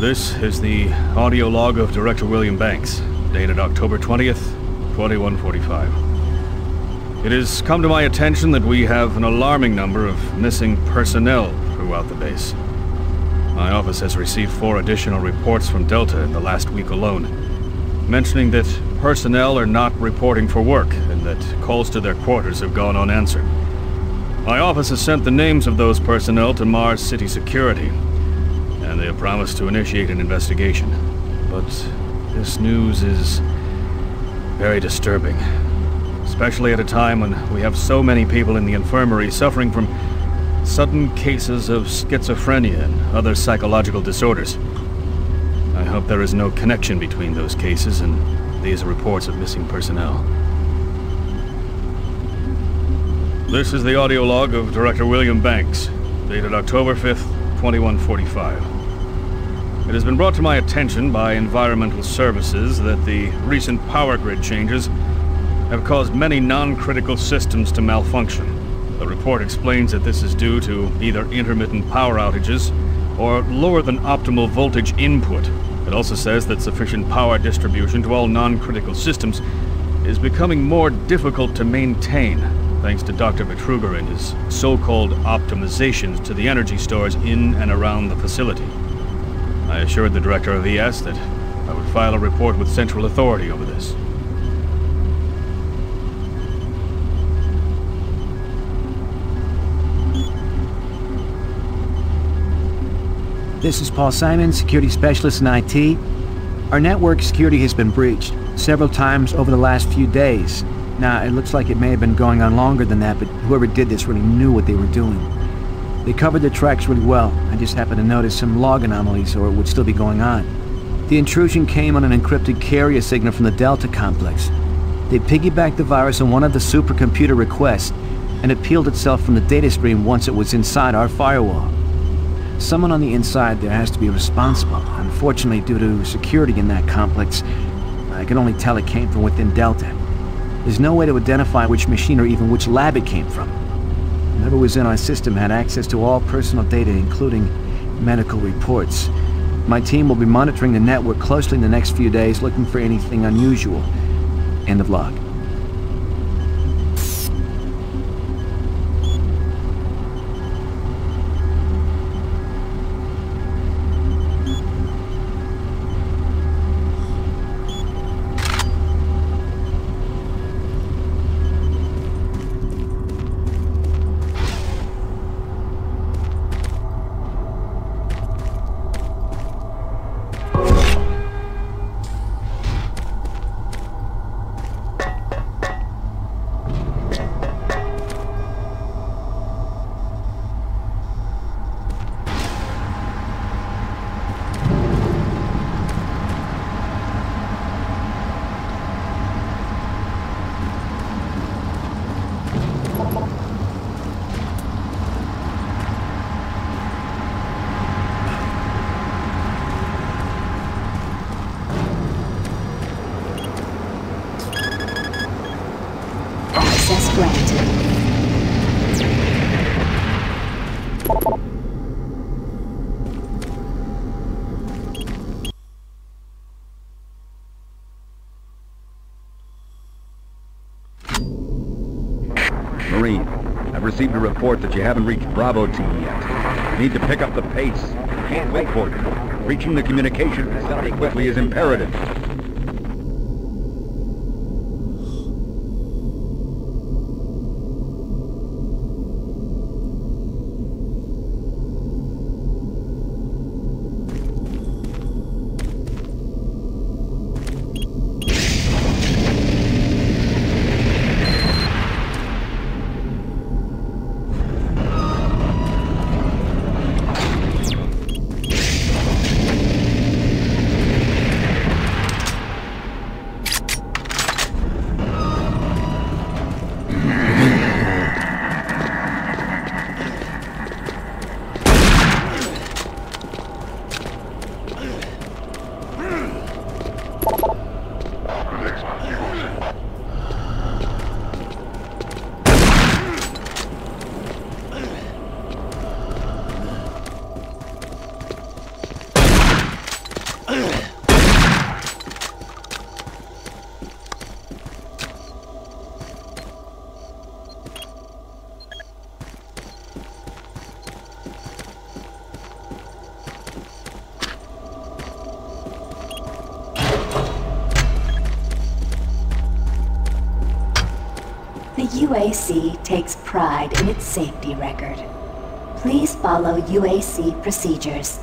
This is the audio log of Director William Banks, dated October 20th, 2145. It has come to my attention that we have an alarming number of missing personnel throughout the base. My office has received 4 additional reports from Delta in the last week alone, mentioning that personnel are not reporting for work and that calls to their quarters have gone unanswered. My office has sent the names of those personnel to Mars City Security, and they have promised to initiate an investigation. But this news is very disturbing, especially at a time when we have so many people in the infirmary suffering from sudden cases of schizophrenia and other psychological disorders. I hope there is no connection between those cases and these reports of missing personnel. This is the audio log of Director William Banks, dated October 5th, 2145. It has been brought to my attention by Environmental Services that the recent power grid changes have caused many non-critical systems to malfunction. The report explains that this is due to either intermittent power outages or lower than optimal voltage input. It also says that sufficient power distribution to all non-critical systems is becoming more difficult to maintain, thanks to Dr. Vitruger and his so-called optimizations to the energy stores in and around the facility. I assured the Director of ES that I would file a report with Central Authority over this. This is Paul Simon, Security Specialist in IT. Our network security has been breached several times over the last few days. Now, it looks like it may have been going on longer than that, but whoever did this really knew what they were doing. They covered their tracks really well. I just happened to notice some log anomalies, or it would still be going on. The intrusion came on an encrypted carrier signal from the Delta complex. They piggybacked the virus on one of the supercomputer requests, and it peeled itself from the data stream once it was inside our firewall. Someone on the inside there has to be responsible. Unfortunately, due to security in that complex, I can only tell it came from within Delta. There's no way to identify which machine or even which lab it came from. Whoever was in our system had access to all personal data, including medical reports. My team will be monitoring the network closely in the next few days, looking for anything unusual. End of log. Access granted. Marine, I've received a report that you haven't reached Bravo team yet. You need to pick up the pace. Can't wait for you. Reaching the communication facility quickly is imperative. The UAC takes pride in its safety record. Please follow UAC procedures.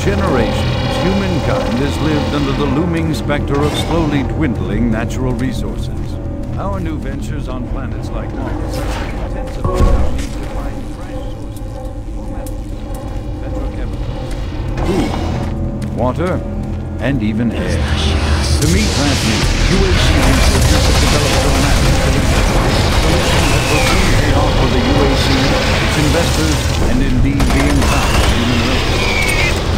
generations, humankind has lived under the looming specter of slowly dwindling natural resources. Our new ventures on planets like Mars have intensified our need to find fresh sources for metals, petrochemicals, food, water, and even air. To meet that need, UAC researchers have developed a massive solution that will soon pay off for the UAC, its investors, and indeed the entire human race.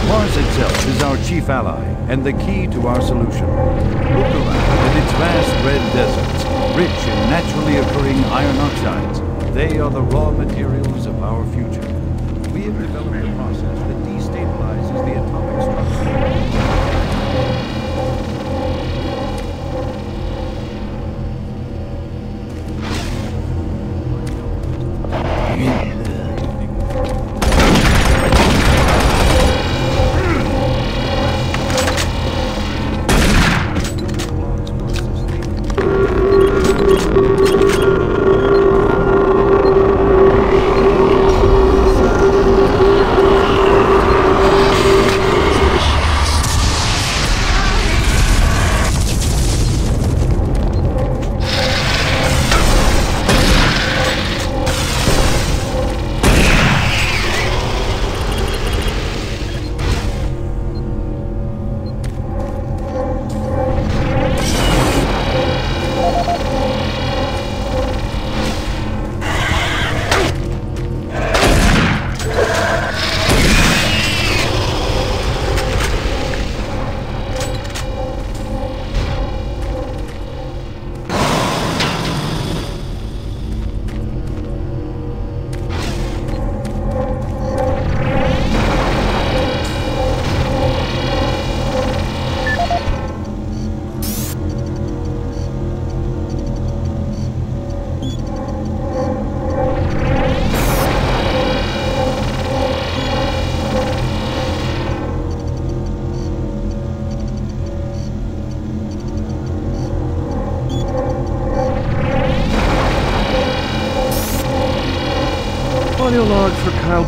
Mars itself is our chief ally and the key to our solution. Look around at its vast red deserts, rich in naturally occurring iron oxides. They are the raw materials of our future. We have developed a process that destabilizes the atomic structure.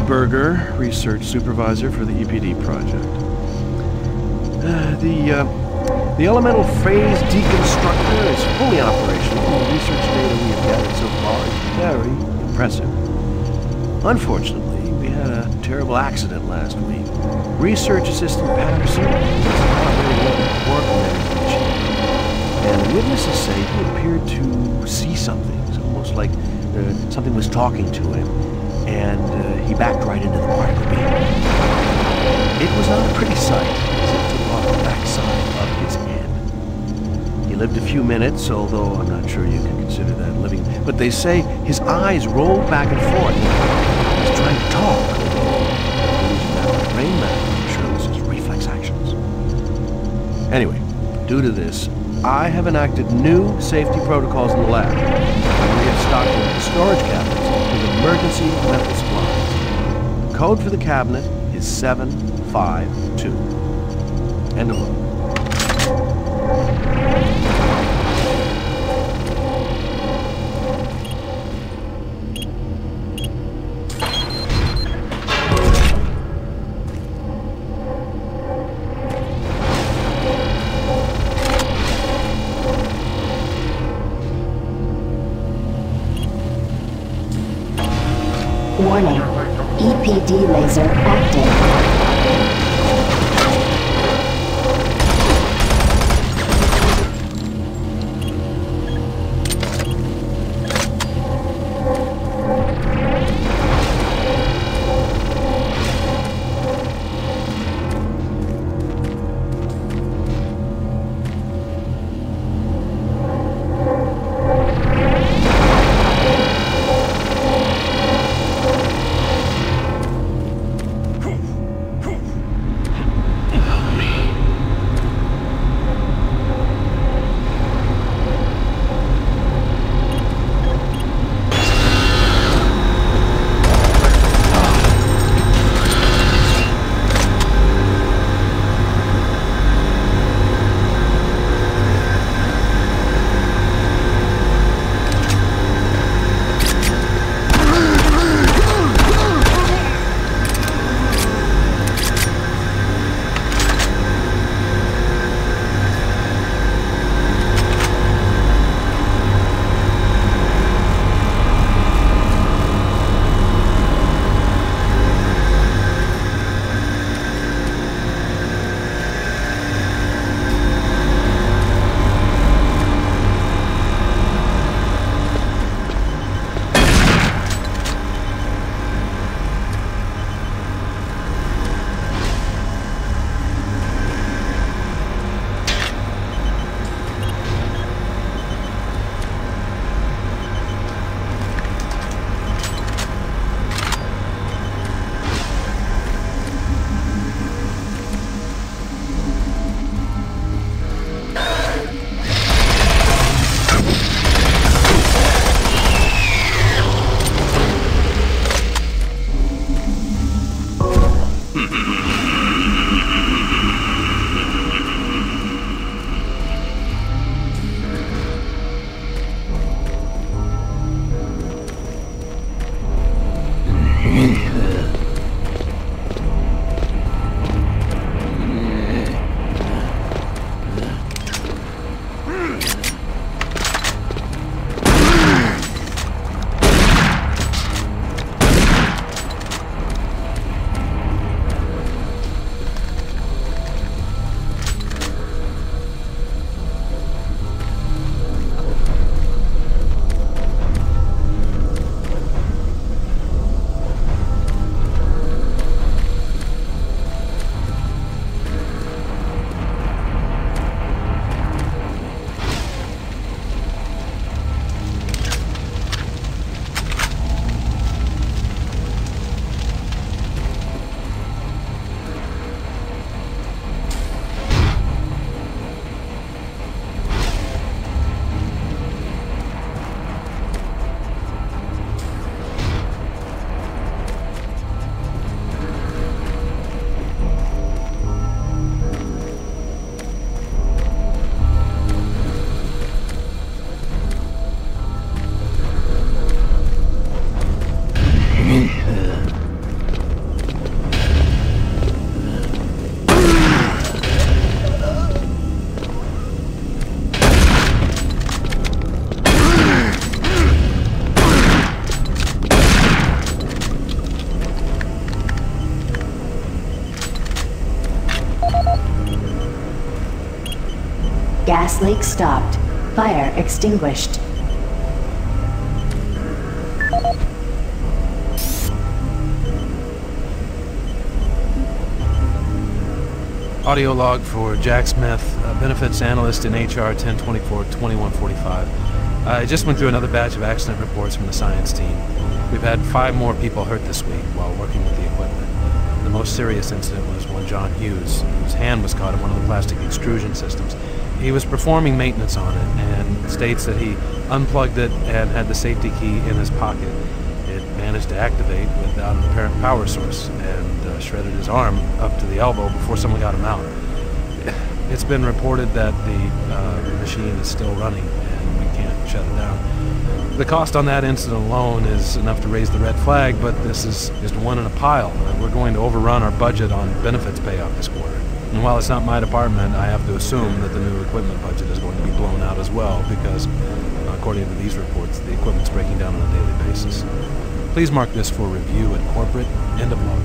Berger, research supervisor for the EPD project. The elemental phase deconstructor is fully operational. The research data we have gathered so far is very impressive. Unfortunately, we had a terrible accident last week. Research assistant Patterson was not very well at work when he was and witnesses say he appeared to see something. It's almost like something was talking to him, and he backed right into the part of the beam. It was not a pretty sight, as it took off the backside of his head. He lived a few minutes, although I'm not sure you can consider that living. But they say his eyes rolled back and forth. He was trying to talk, although losing that brain matter, I'm sure it was his reflex actions. Anyway, due to this, I have enacted new safety protocols in the lab. We have stocked the storage cabinets with emergency medical supplies. The code for the cabinet is 752. End of look. Warning. EPD laser active. Gas leak stopped. Fire extinguished. Audio log for Jack Smith, benefits analyst in HR 1024-2145. I just went through another batch of accident reports from the science team. We've had 5 more people hurt this week while working with the equipment. The most serious incident was one John Hughes, whose hand was caught in one of the plastic extrusion systems. He was performing maintenance on it and states that he unplugged it and had the safety key in his pocket. It managed to activate without an apparent power source and shredded his arm up to the elbow before someone got him out. It's been reported that the machine is still running and we can't shut it down. The cost on that incident alone is enough to raise the red flag, but this is just one in a pile. We're going to overrun our budget on benefits payout this quarter. And while it's not my department, I have to assume that the new equipment budget is going to be blown out as well, because according to these reports, the equipment's breaking down on a daily basis. Please mark this for review at corporate. End of log.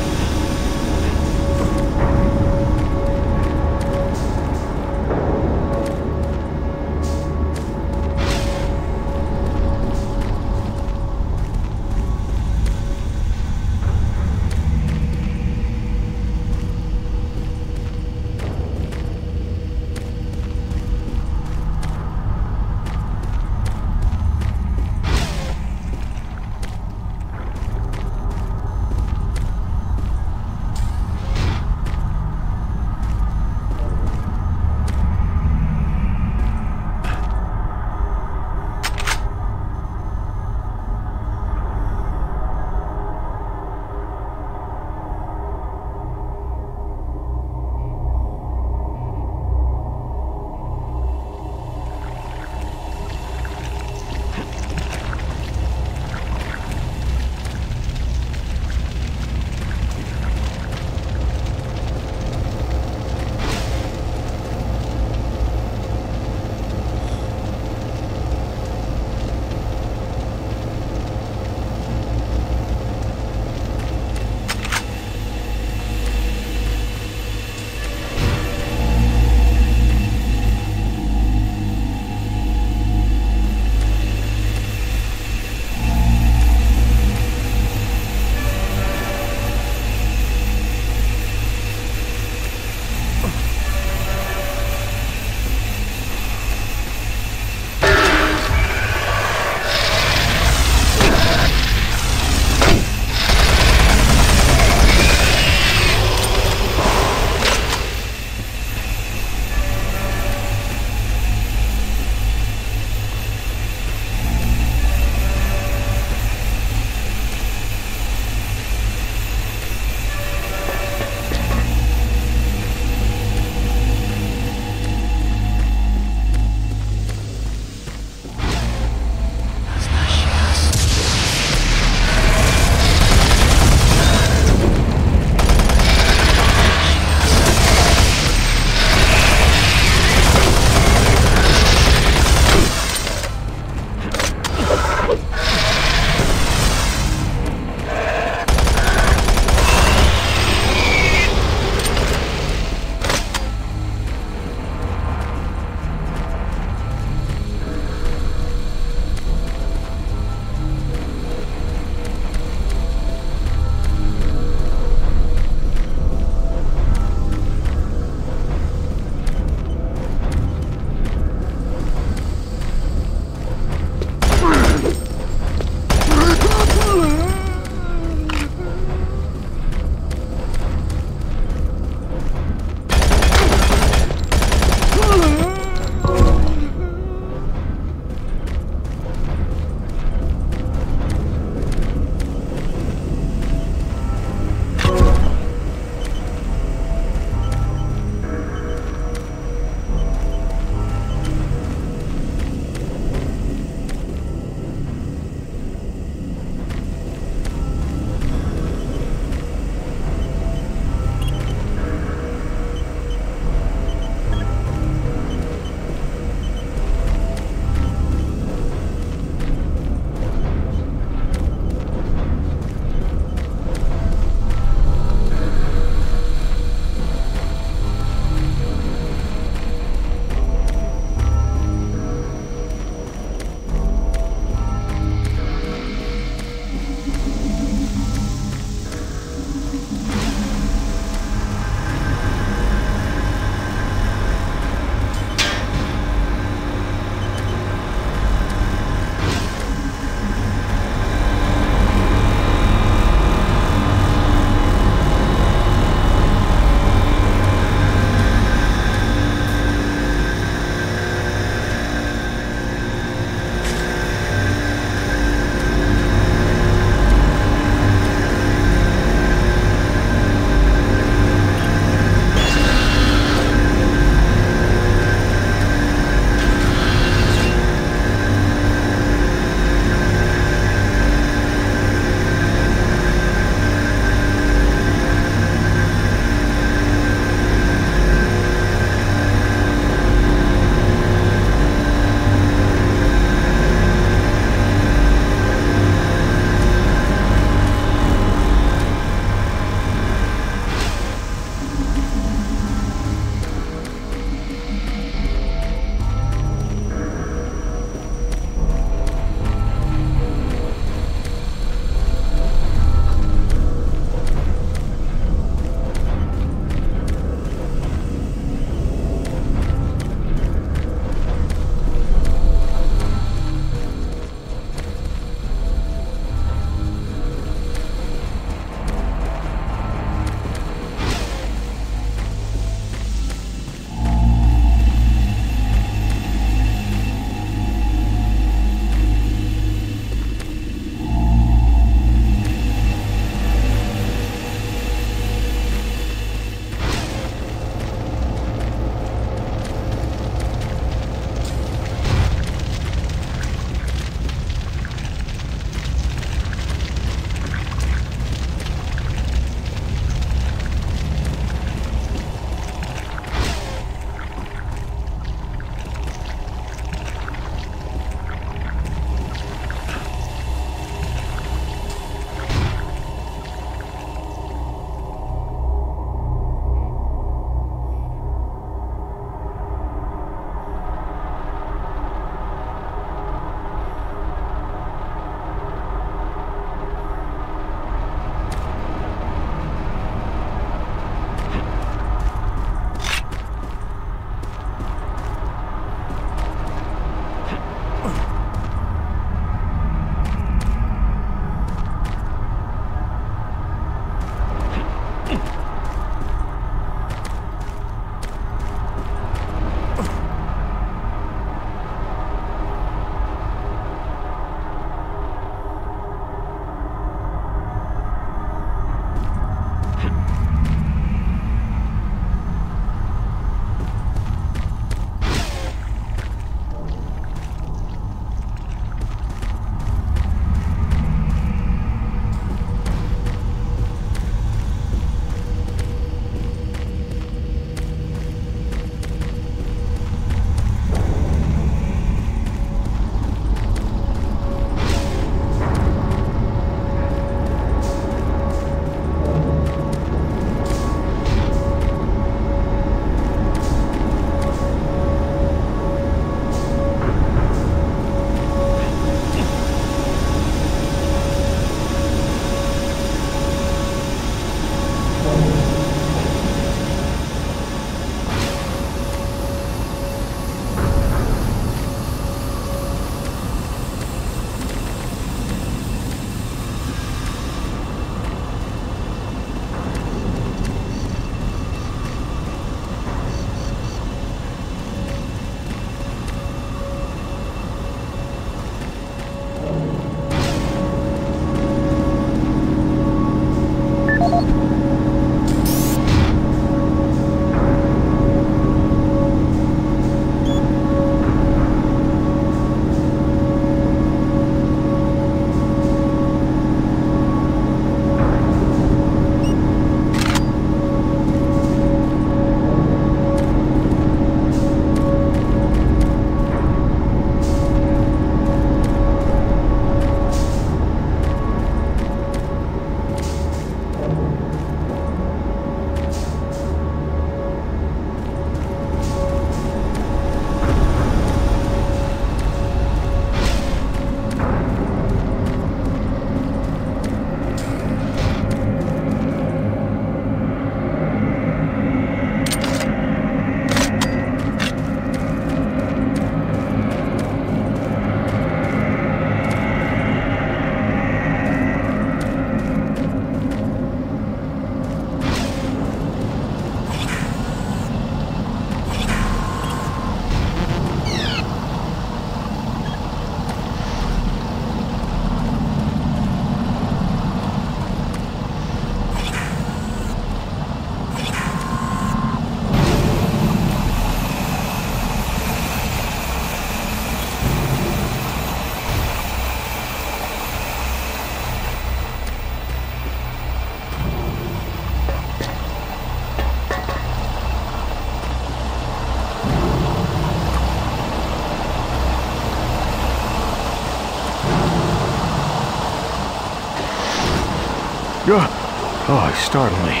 Oh, you startled me.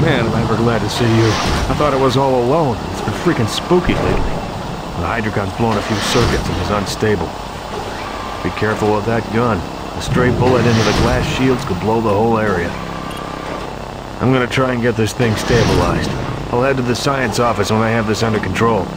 Man, am I ever glad to see you. I thought I was all alone. It's been freaking spooky lately. The Hydrocon's blown a few circuits and is unstable. Be careful with that gun. A stray bullet into the glass shields could blow the whole area. I'm gonna try and get this thing stabilized. I'll head to the science office when I have this under control.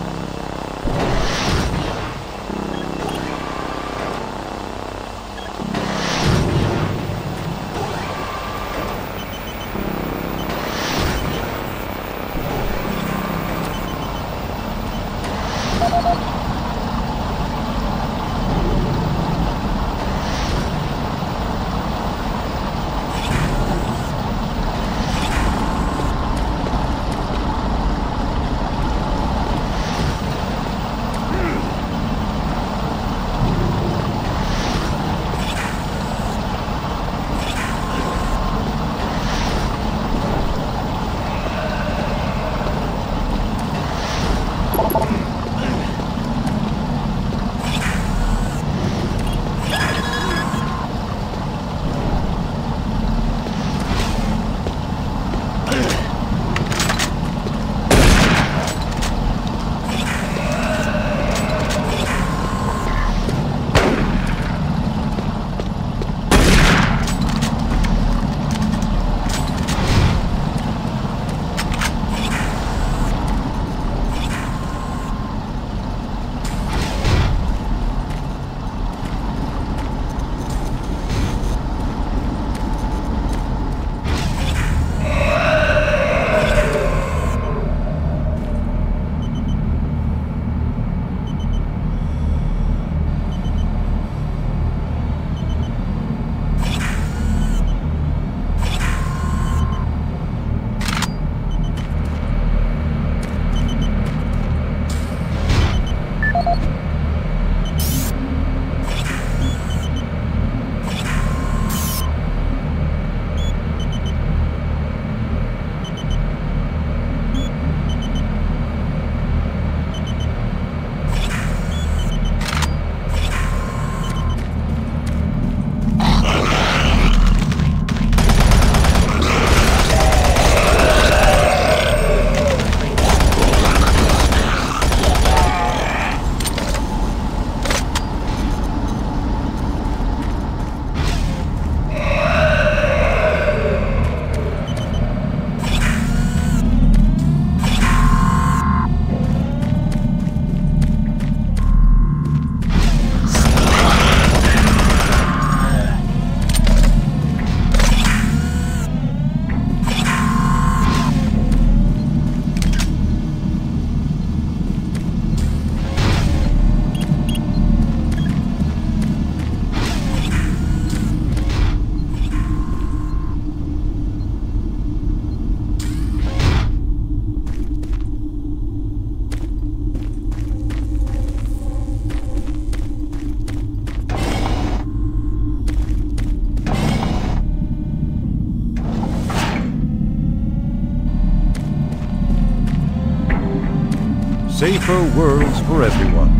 Safer worlds for everyone.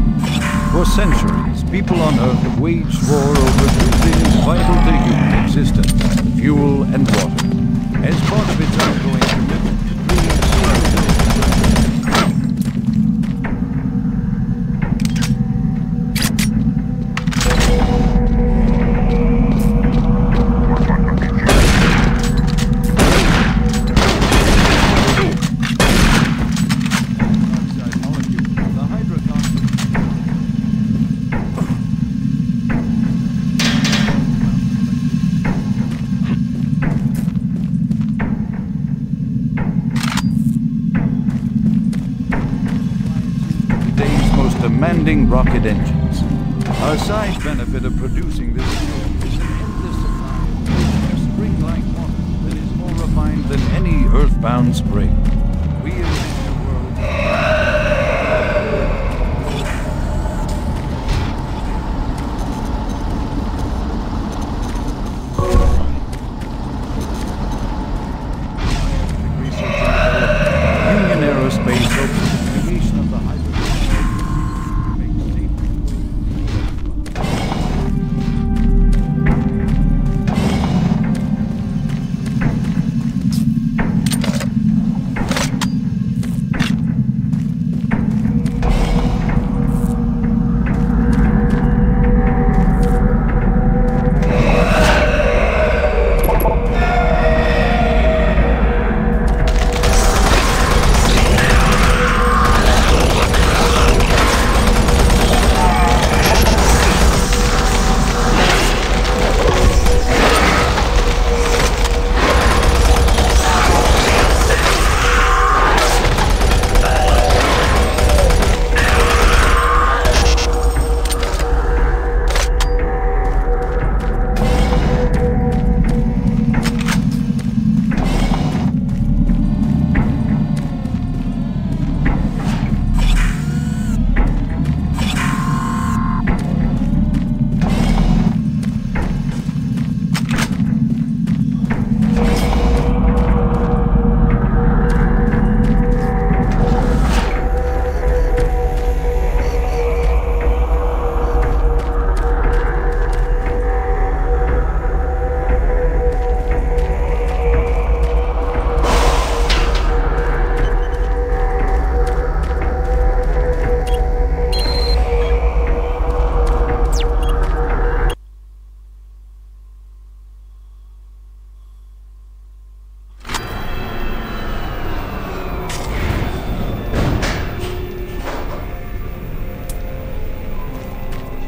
For centuries, people on Earth have waged war over two things vital to human existence: fuel and water. As part of its ongoing commitment to demanding rocket engines. A side benefit of producing this fuel is an endless supply of spring-like water that is more refined than any earthbound spring. We envision a world Union Aerospace hopes the creation of the hydrogen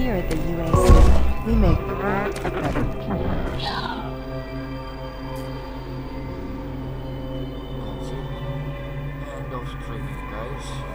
Here at the UAC, we make the world a better place. End of streaming, guys.